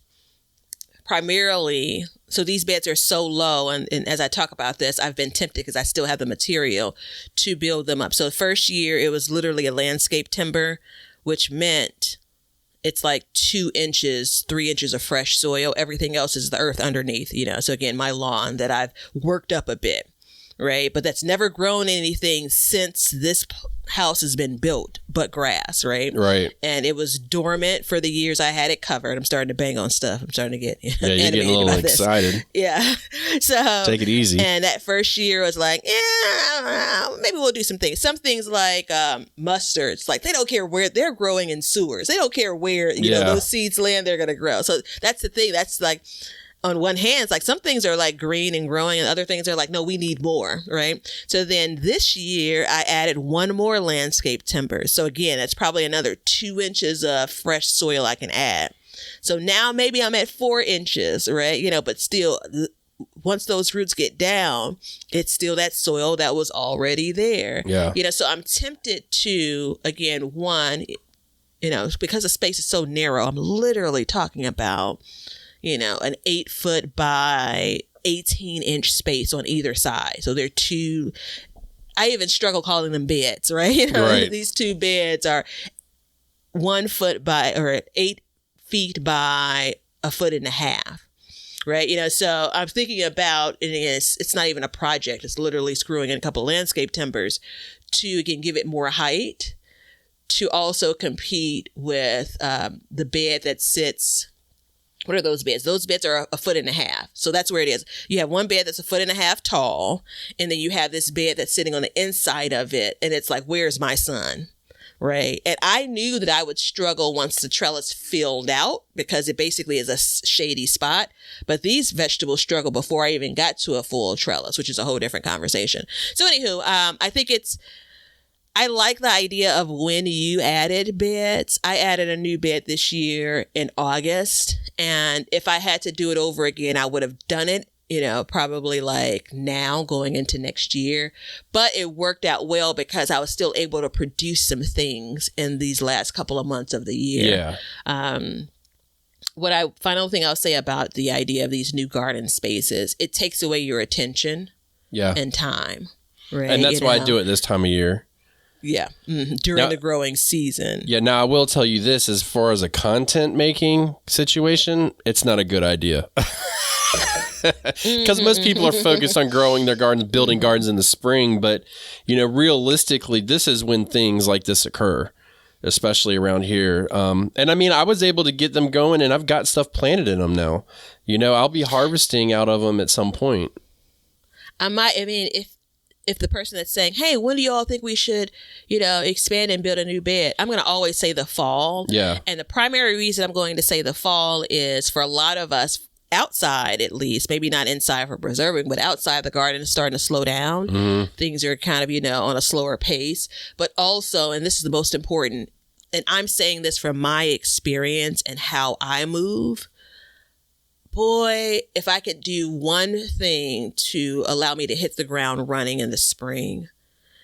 primarily, so these beds are so low, and as I talk about this, I've been tempted because I still have the material to build them up. So the first year, it was literally a landscape timber, which meant it's like 2 inches, 3 inches of fresh soil. Everything else is the earth underneath, you know. So again, my lawn that I've worked up a bit, right? But that's never grown anything since this house has been built, but grass, right? Right. And it was dormant for the years I had it covered. I'm starting to bang on stuff. I'm starting to get yeah, you're getting a little excited. Yeah. So take it easy. And that first year was like, maybe we'll do some things. Some things like mustards, like they don't care where they're growing in sewers. They don't care where you know those seeds land. They're gonna grow. So that's the thing. That's like, on one hand, it's like some things are like green and growing and other things are like, no, we need more, right? So then this year I added 1 more landscape timber. So again, that's probably another 2 inches of fresh soil I can add. So now maybe I'm at 4 inches, right? You know, but still, once those roots get down, it's still that soil that was already there. Yeah. You know, so I'm tempted to, again, one, you know, because the space is so narrow, I'm literally talking about, you know, an 8-foot by 18-inch space on either side. So they're 2, I even struggle calling them beds, right? You know, right. These 2 beds are 1 foot by, or 8 feet by 1.5 feet, right? You know, so I'm thinking about, and it's not even a project. It's literally screwing in a couple landscape timbers to, again, give it more height, to also compete with the bed that sits. What are those beds? Those beds are 1.5 feet. So that's where it is. You have one bed that's 1.5 feet tall, and then you have this bed that's sitting on the inside of it. And it's like, where's my son? Right. And I knew that I would struggle once the trellis filled out because it basically is a shady spot. But these vegetables struggle before I even got to a full trellis, which is a whole different conversation. So anywho, I think I like the idea of when you added beds. I added a new bed this year in August. And if I had to do it over again, I would have done it, you know, probably like now going into next year. But it worked out well because I was still able to produce some things in these last couple of months of the year. Yeah. Final thing I'll say about the idea of these new garden spaces, it takes away your attention and time. Right. And that's why I do it this time of year. Yeah. During the growing season. Yeah. Now I will tell you this, as far as a content making situation, it's not a good idea. Because most people are focused on growing their gardens, building gardens in the spring. But, you know, realistically, this is when things like this occur, especially around here. And I mean, I was able to get them going and I've got stuff planted in them now. You know, I'll be harvesting out of them at some point. If the person that's saying, hey, when do you all think we should, you know, expand and build a new bed? I'm going to always say the fall. Yeah. And the primary reason I'm going to say the fall is for a lot of us outside, at least, maybe not inside for preserving, but outside the garden is starting to slow down. Mm-hmm. Things are kind of, you know, on a slower pace. But also, and this is the most important, and I'm saying this from my experience and how I move, boy, if I could do one thing to allow me to hit the ground running in the spring,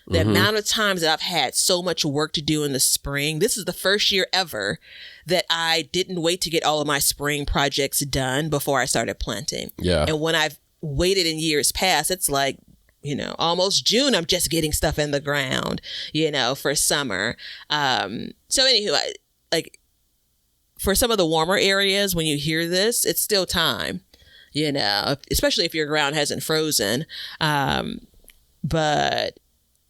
the amount of times that I've had so much work to do in the spring, this is the first year ever that I didn't wait to get all of my spring projects done before I started planting. Yeah. And when I've waited in years past, it's like, you know, almost June, I'm just getting stuff in the ground, you know, for summer. So anywho, for some of the warmer areas, when you hear this, it's still time, you know, especially if your ground hasn't frozen. But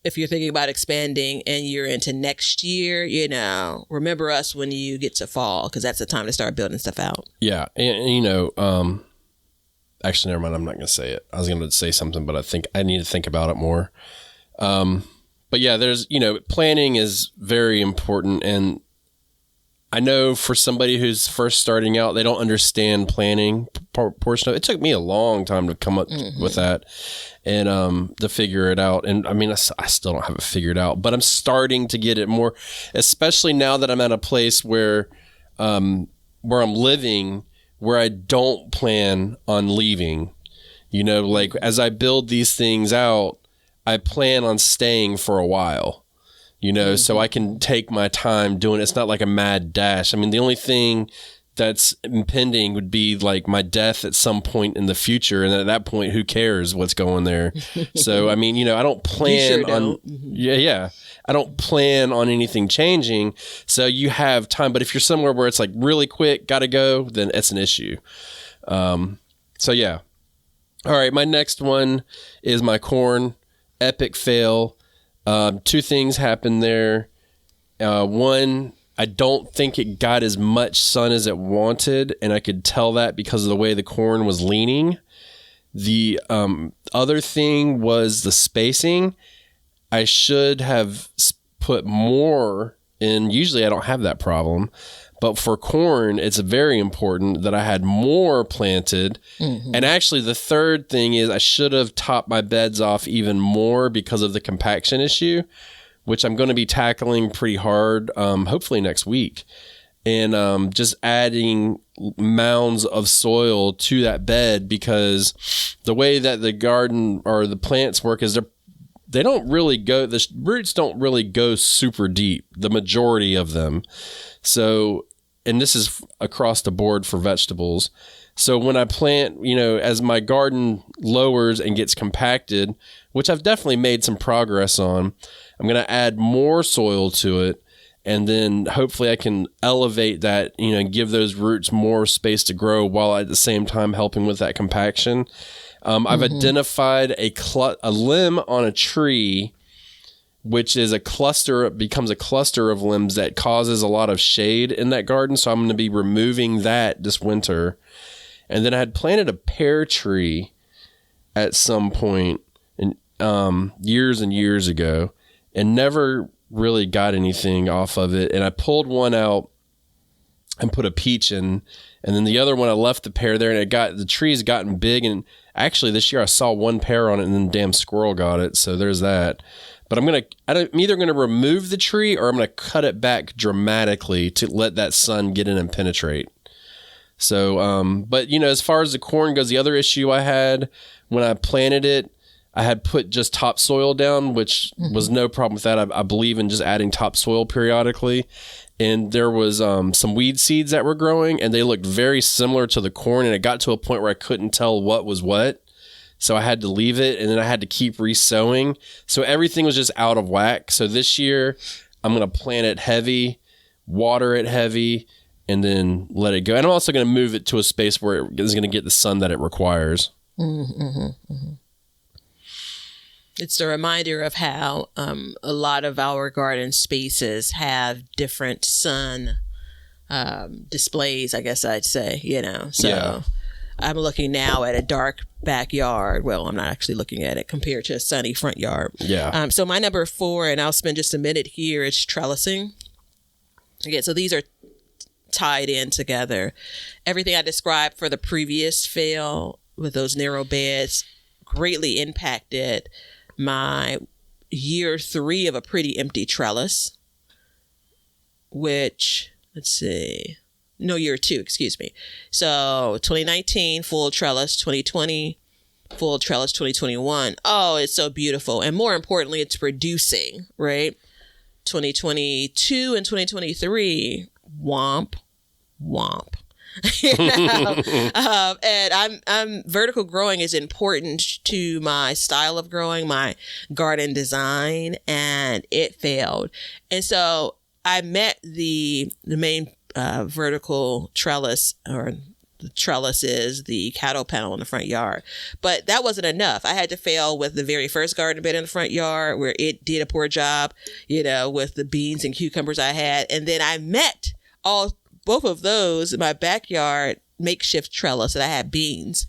if you're thinking about expanding and you're into next year, you know, remember us when you get to fall, because that's the time to start building stuff out. Yeah. And you know, actually, never mind. I'm not going to say it. I was going to say something, but I think I need to think about it more. But yeah, there's, you know, planning is very important. And I know for somebody who's first starting out, they don't understand planning portion of it. It took me a long time to come up with that and to figure it out. And I mean, I still don't have it figured out, but I'm starting to get it more, especially now that I'm at a place where I'm living, where I don't plan on leaving. You know, like as I build these things out, I plan on staying for a while. You know, so I can take my time doing it. It's not like a mad dash. I mean, the only thing that's impending would be like my death at some point in the future. And at that point, who cares what's going there? So, I mean, you know, I don't plan on, yeah. I don't plan on anything changing. So you have time. But if you're somewhere where it's like really quick, got to go, then it's an issue. So, yeah. All right. My next one is my corn. Epic fail. Two things happened there. One, I don't think it got as much sun as it wanted, and I could tell that because of the way the corn was leaning. The other thing was the spacing. I should have put more in. Usually I don't have that problem, but for corn, it's very important that I had more planted. And actually, the third thing is I should have topped my beds off even more because of the compaction issue, which I'm going to be tackling pretty hard, hopefully next week. And just adding mounds of soil to that bed, because the way that the garden or the plants work is they don't really go, the roots don't really go super deep, the majority of them. So, and this is across the board for vegetables. So when I plant, you know, as my garden lowers and gets compacted, which I've definitely made some progress on, I'm going to add more soil to it. And then hopefully I can elevate that, you know, and give those roots more space to grow while at the same time helping with that compaction. I've identified a limb on a tree, which is becomes a cluster of limbs that causes a lot of shade in that garden. So I'm going to be removing that this winter. And then I had planted a pear tree at some point years and years ago and never really got anything off of it. And I pulled one out and put a peach in. And then the other one, I left the pear there, and the tree's gotten big. And actually this year I saw one pear on it, and then damn squirrel got it. So there's that. But I'm either going to remove the tree or I'm going to cut it back dramatically to let that sun get in and penetrate. So, but you know, as far as the corn goes, the other issue I had when I planted it, I had put just topsoil down, which was no problem with that. I believe in just adding topsoil periodically. And there was some weed seeds that were growing, and they looked very similar to the corn. And it got to a point where I couldn't tell what was what. So I had to leave it, and then I had to keep re-sowing. So everything was just out of whack. So this year, I'm going to plant it heavy, water it heavy, and then let it go. And I'm also going to move it to a space where it is going to get the sun that it requires. It's a reminder of how a lot of our garden spaces have different sun displays, I guess I'd say, you know. So yeah. I'm looking now at a dark backyard. Well, I'm not actually looking at it compared to a sunny front yard. Yeah. So my number 4, and I'll spend just a minute here, is trellising. Again, so these are tied in together. Everything I described for the previous fail with those narrow beds greatly impacted my year 3 of a pretty empty trellis, which, year 2, excuse me. So 2019, full trellis, 2020, full trellis, 2021. Oh, it's so beautiful. And more importantly, it's producing, right? 2022 and 2023, womp, womp. You know? And I'm vertical growing is important to my style of growing, my garden design, and it failed. And so I met the main vertical trellis, or the trellis is the cattle panel in the front yard. But that wasn't enough. I had to fail with the very first garden bed in the front yard, where it did a poor job, you know, with the beans and cucumbers I had. And then I met both of those in my backyard makeshift trellis that I had beans.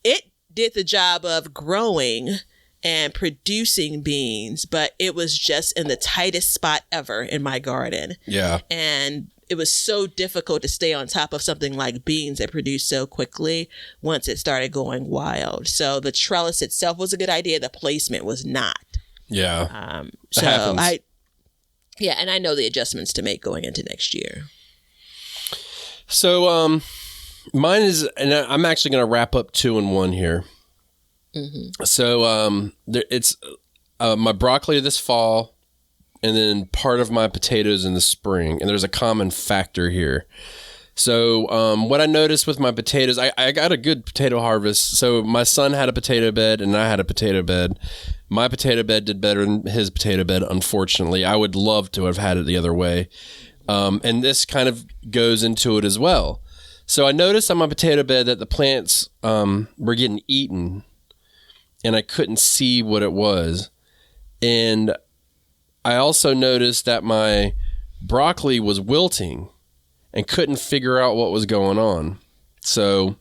It did the job of growing and producing beans, but it was just in the tightest spot ever in my garden. Yeah. And it was so difficult to stay on top of something like beans that produce so quickly once it started going wild. So the trellis itself was a good idea. The placement was not. Yeah. So happens. and I know the adjustments to make going into next year. So mine is, and I'm actually going to wrap up 2 in 1 here. Mm-hmm. So it's my broccoli this fall, and then part of my potatoes in the spring. And there's a common factor here. So what I noticed with my potatoes, I got a good potato harvest. So my son had a potato bed and I had a potato bed. My potato bed did better than his potato bed, unfortunately. I would love to have had it the other way. And this kind of goes into it as well. So I noticed on my potato bed that the plants were getting eaten, and I couldn't see what it was. And I also noticed that my broccoli was wilting and couldn't figure out what was going on. So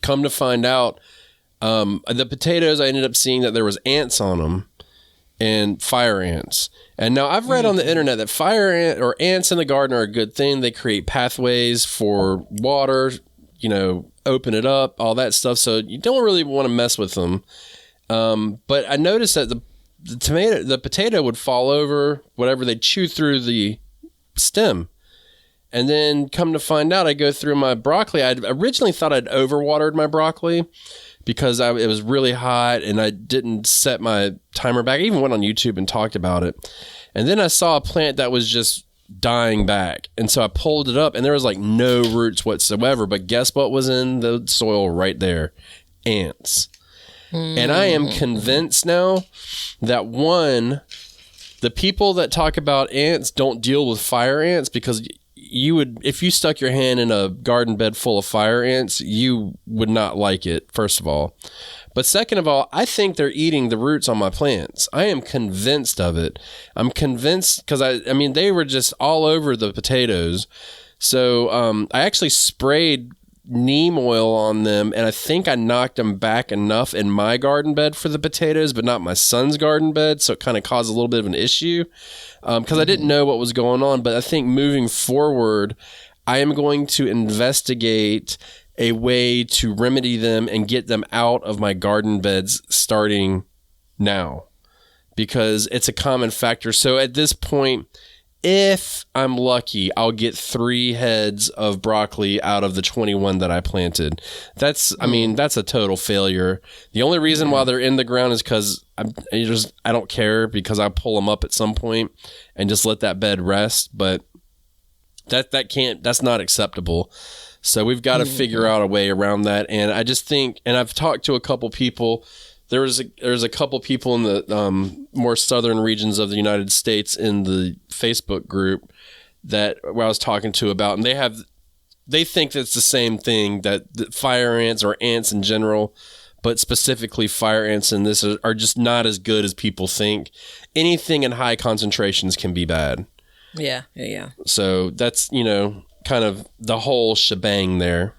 come to find out, the potatoes, I ended up seeing that there was ants on them, and fire ants. And now I've read on the internet that fire ant or ants in the garden are a good thing. They create pathways for water, open it up, all that stuff. So you don't really want to mess with them. But I noticed that the potato would fall over, whatever, they chew through the stem. And then come to find out, I go through my broccoli. I originally thought I'd overwatered my broccoli because it was really hot and I didn't set my timer back. I even went on YouTube and talked about it. And then I saw a plant that was just dying back. And so I pulled it up and there was like no roots whatsoever. But guess what was in the soil right there? Ants. And I am convinced now that the people that talk about ants don't deal with fire ants, because if you stuck your hand in a garden bed full of fire ants, you would not like it, first of all. But second of all, I think they're eating the roots on my plants. I am convinced of it. I'm convinced because they were just all over the potatoes. So I actually sprayed neem oil on them, and I think I knocked them back enough in my garden bed for the potatoes, but not my son's garden bed, so it kind of caused a little bit of an issue because I didn't know what was going on. But I think moving forward, I am going to investigate a way to remedy them and get them out of my garden beds starting now, because it's a common factor. So at this point, if I'm lucky, I'll get 3 heads of broccoli out of the 21 that I planted. That's a total failure. The only reason why they're in the ground is because I don't care, because I pull them up at some point and just let that bed rest. But that's not acceptable. So we've got to figure out a way around that. And I just think, and I've talked to a couple people. There's a couple people in the more southern regions of the United States in the Facebook group that I was talking to about, and they think that's the same thing, that fire ants or ants in general, but specifically fire ants in this are just not as good as people think. Anything in high concentrations can be bad. Yeah. So that's, kind of the whole shebang there.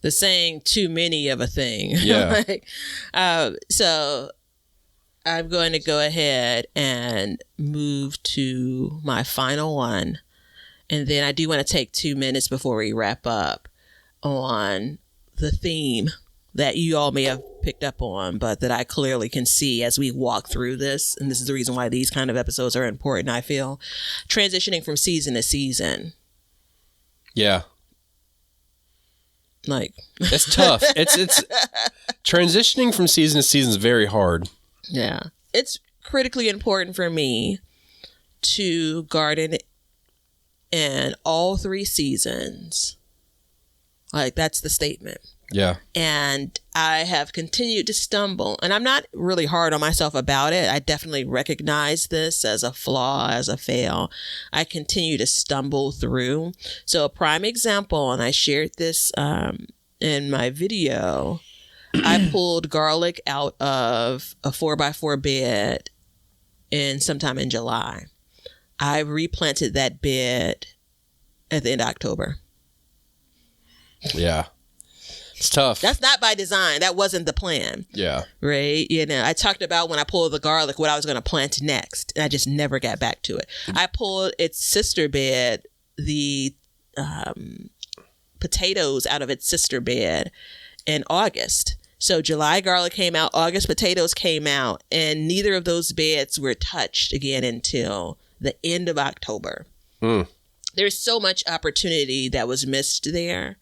The saying too many of a thing. Yeah. So I'm going to go ahead and move to my final one. And then I do want to take 2 minutes before we wrap up on the theme that you all may have picked up on, but that I clearly can see as we walk through this. And this is the reason why these kind of episodes are important, I feel. Transitioning from season to season. Yeah. Like it's tough. It's transitioning from season to season is very hard. Yeah. It's critically important for me to garden in all 3 seasons. Like, that's the statement. Yeah. And I have continued to stumble, and I'm not really hard on myself about it. I definitely recognize this as a flaw, as a fail. I continue to stumble through. So a prime example, and I shared this in my video, I pulled garlic out of a 4x4 bed sometime in July. I replanted that bed at the end of October. Yeah. It's tough. That's not by design. That wasn't the plan. Yeah. Right. I talked about when I pulled the garlic, what I was going to plant next. And I just never got back to it. I pulled its sister bed, the potatoes out of its sister bed in August. So July garlic came out, August potatoes came out, and neither of those beds were touched again until the end of October. There's so much opportunity that was missed there.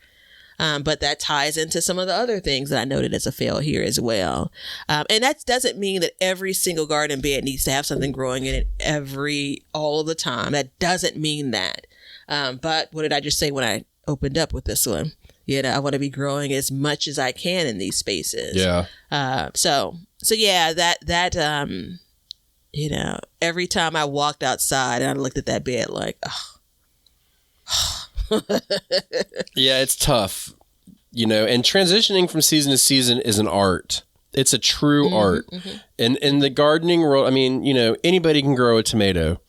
But that ties into some of the other things that I noted as a fail here as well. And that doesn't mean that every single garden bed needs to have something growing in it all of the time. That doesn't mean that. But what did I just say when I opened up with this one? I want to be growing as much as I can in these spaces. Yeah. So yeah, that every time I walked outside and I looked at that bed like, Yeah, it's tough, and transitioning from season to season is an art. It's a true art. And in the gardening world, I mean, anybody can grow a tomato,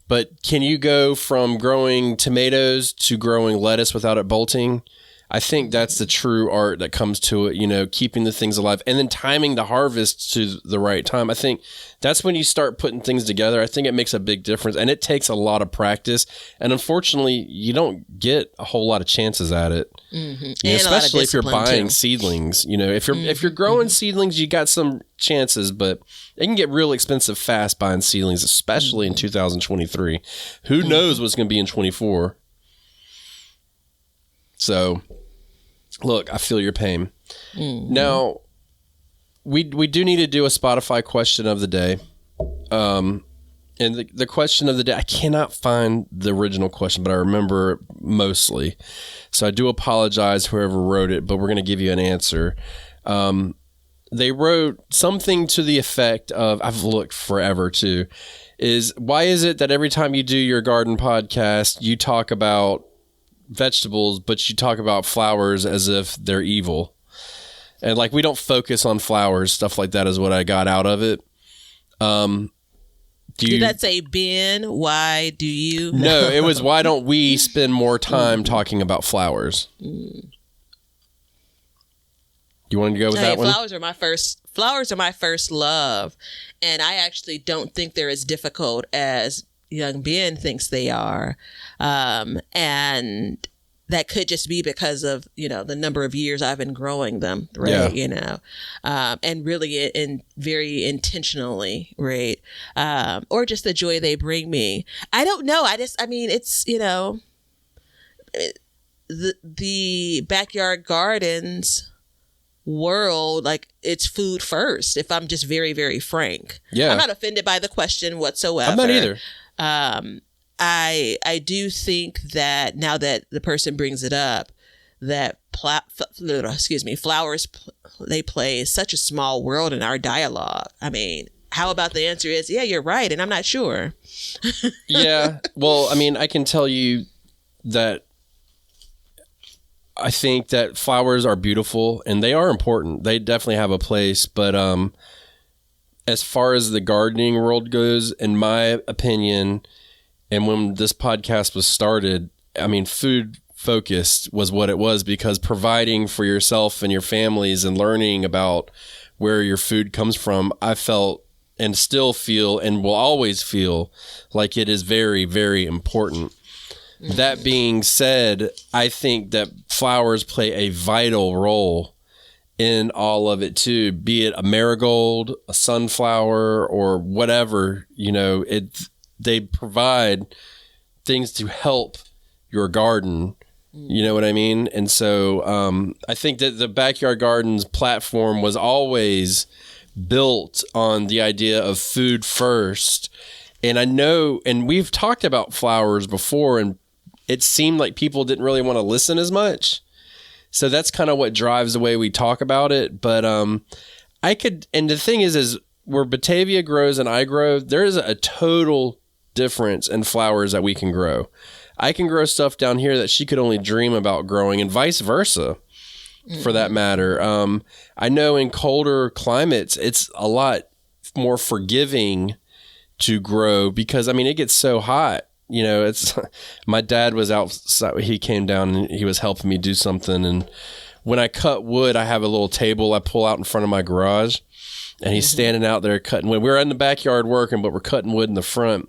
but can you go from growing tomatoes to growing lettuce without it bolting? I think that's the true art that comes to it, keeping the things alive and then timing the harvest to the right time. I think that's when you start putting things together. I think it makes a big difference, and it takes a lot of practice. And unfortunately, you don't get a whole lot of chances at it, especially if you're buying seedlings. If you're growing seedlings, you got some chances, but it can get real expensive fast buying seedlings, especially in 2023. Who knows what's going to be in 24? So, look, I feel your pain. Now, we do need to do a Spotify question of the day. And the question of the day, I cannot find the original question, but I remember it mostly. So I do apologize whoever wrote it, but we're going to give you an answer. They wrote something to the effect of, I've looked forever too, is why is it that every time you do your garden podcast, you talk about vegetables, but you talk about flowers as if they're evil? And we don't focus on flowers, stuff like that is what I got out of it. Did that say, Ben, why do you? No, it was, why don't we spend more time talking about flowers? You want to go with that one? Flowers are my first love. And I actually don't think they're as difficult as young Ben thinks they are. And that could just be because of, the number of years I've been growing them, right? Yeah. And really very intentionally, right? Or just the joy they bring me. I don't know. It's, the backyard gardens world, it's food first, if I'm just very, very frank. Yeah. I'm not offended by the question whatsoever. I'm not either. I do think that now that the person brings it up, that flowers, they play such a small world in our dialogue. I mean, how about the answer is, yeah, you're right, and I'm not sure. Yeah. Well, I can tell you that I think that flowers are beautiful and they are important. They definitely have a place. But as far as the gardening world goes, in my opinion, and when this podcast was started, food focused was what it was, because providing for yourself and your families and learning about where your food comes from, I felt and still feel and will always feel like it is very, very important. That being said, I think that flowers play a vital role in all of it too, be it a marigold, a sunflower, or whatever, they provide things to help your garden. You know what I mean? And so I think that the Backyard Gardens platform was always built on the idea of food first. And I know, and we've talked about flowers before, and it seemed like people didn't really want to listen as much. So that's kind of what drives the way we talk about it. But and the thing is where Batavia grows and I grow, there is a total difference in flowers that we can grow. I can grow stuff down here that she could only dream about growing, and vice versa, for that matter. I know in colder climates, it's a lot more forgiving to grow because, it gets so hot. It's my dad was outside. He came down and he was helping me do something, and when I cut wood, I have a little table I pull out in front of my garage, and he's standing out there cutting wood. We're in the backyard working, but we're cutting wood in the front.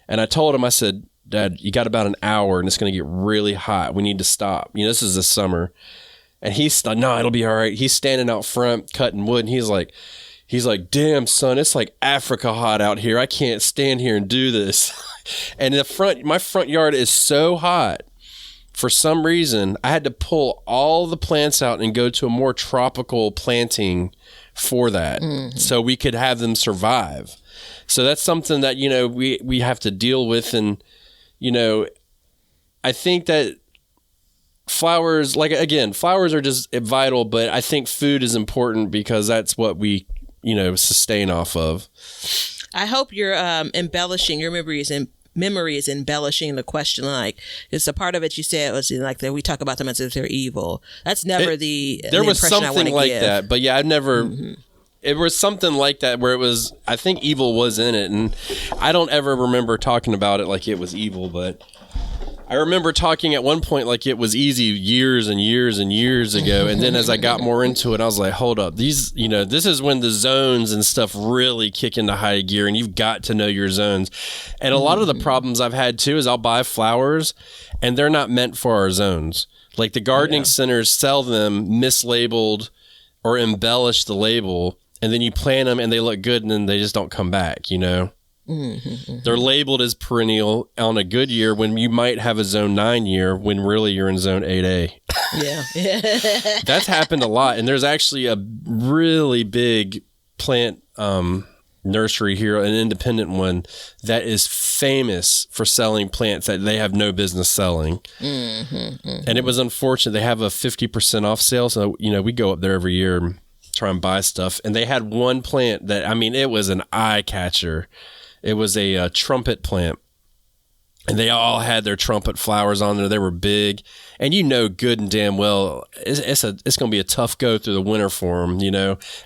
And I told him, I said, Dad, you got about an hour and it's going to get really hot. We need to stop. This is the summer. And he's like, no, it'll be all right. He's standing out front cutting wood, and he's like, damn, son, it's like Africa hot out here. I can't stand here and do this. And my front yard is so hot. For some reason, I had to pull all the plants out and go to a more tropical planting for that, so we could have them survive. So that's something that, we have to deal with. And, I think that flowers, flowers are just vital, but I think food is important because that's what we, sustain off of. I hope you're embellishing your memories embellishing the question. Like, it's a part of it you said was like that we talk about them as if they're evil. That's never there was something like that, but yeah, I've never. It was something like that where it was. I think evil was in it, and I don't ever remember talking about it like it was evil, but I remember talking at one point like it was easy years and years and years ago. And then as I got more into it, I was like, hold up, this is when the zones and stuff really kick into high gear, and you've got to know your zones. And a lot of the problems I've had too is I'll buy flowers and they're not meant for our zones. Like the gardening centers sell them mislabeled or embellish the label, and then you plant them and they look good and then they just don't come back, They're labeled as perennial on a good year when you might have a zone 9 year when really you're in zone 8A. Yeah. That's happened a lot. And there's actually a really big plant nursery here, an independent one, that is famous for selling plants that they have no business selling. And it was unfortunate. They have a 50% off sale. So, we go up there every year and try and buy stuff. And they had one plant that, it was an eye catcher. It was a trumpet plant, and they all had their trumpet flowers on there. They were big, and good and damn well it's going to be a tough go through the winter for them,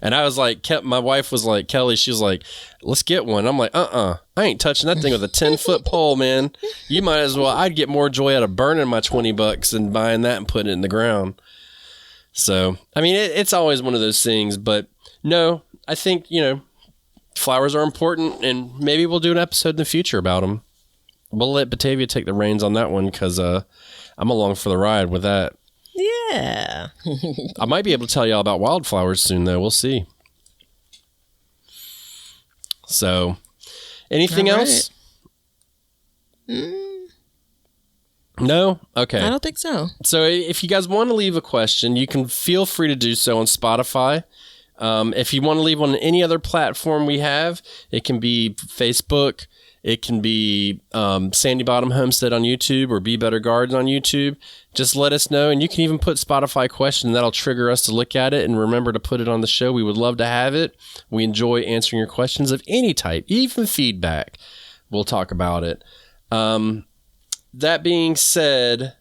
And I was like, my wife was like, Kelly, she was like, let's get one. I'm like, I ain't touching that thing with a 10-foot pole, man. You might as well. I'd get more joy out of burning my $20 than buying that and putting it in the ground. So, it's always one of those things, but no, I think, flowers are important, and maybe we'll do an episode in the future about them. We'll let Batavia take the reins on that one because I'm along for the ride with that. Yeah. I might be able to tell y'all about wildflowers soon, though. We'll see. So, anything else? No? Okay. I don't think so. So, if you guys want to leave a question, you can feel free to do so on Spotify. If you want to leave on any other platform we have, it can be Facebook, it can be Sandy Bottom Homestead on YouTube or Be Better Gardens on YouTube. Just let us know, and you can even put Spotify question. That'll trigger us to look at it, and remember to put it on the show. We would love to have it. We enjoy answering your questions of any type, even feedback. We'll talk about it. That being said,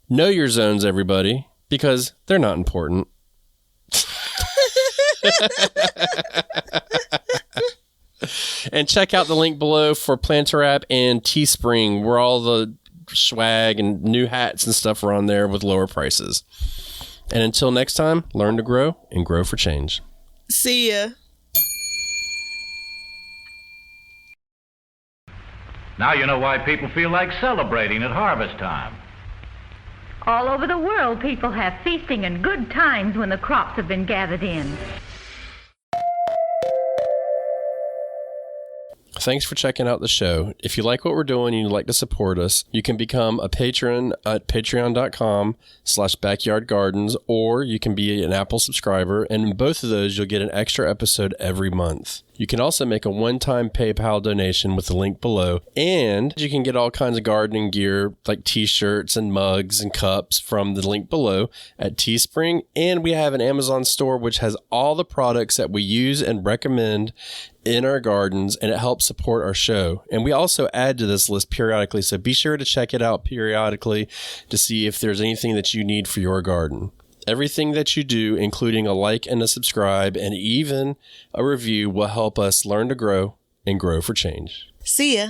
know your zones, everybody, because they're not important. And check out the link below for Planter App and Teespring, where all the swag and new hats and stuff are on there with lower prices. And until next time, learn to grow and grow for change. See ya. Now you know why people feel like celebrating at harvest time. All over the world, people have feasting and good times when the crops have been gathered in. Thanks for checking out the show. If you like what we're doing and you'd like to support us, you can become a patron at patreon.com/backyardgardens, or you can be an Apple subscriber, and in both of those, you'll get an extra episode every month. You can also make a one-time PayPal donation with the link below, and you can get all kinds of gardening gear like t-shirts and mugs and cups from the link below at Teespring, and we have an Amazon store which has all the products that we use and recommend in our gardens, and it helps support our show. And we also add to this list periodically, so be sure to check it out periodically to see if there's anything that you need for your garden. Everything that you do, including a like and a subscribe and even a review, will help us learn to grow and grow for change. See ya.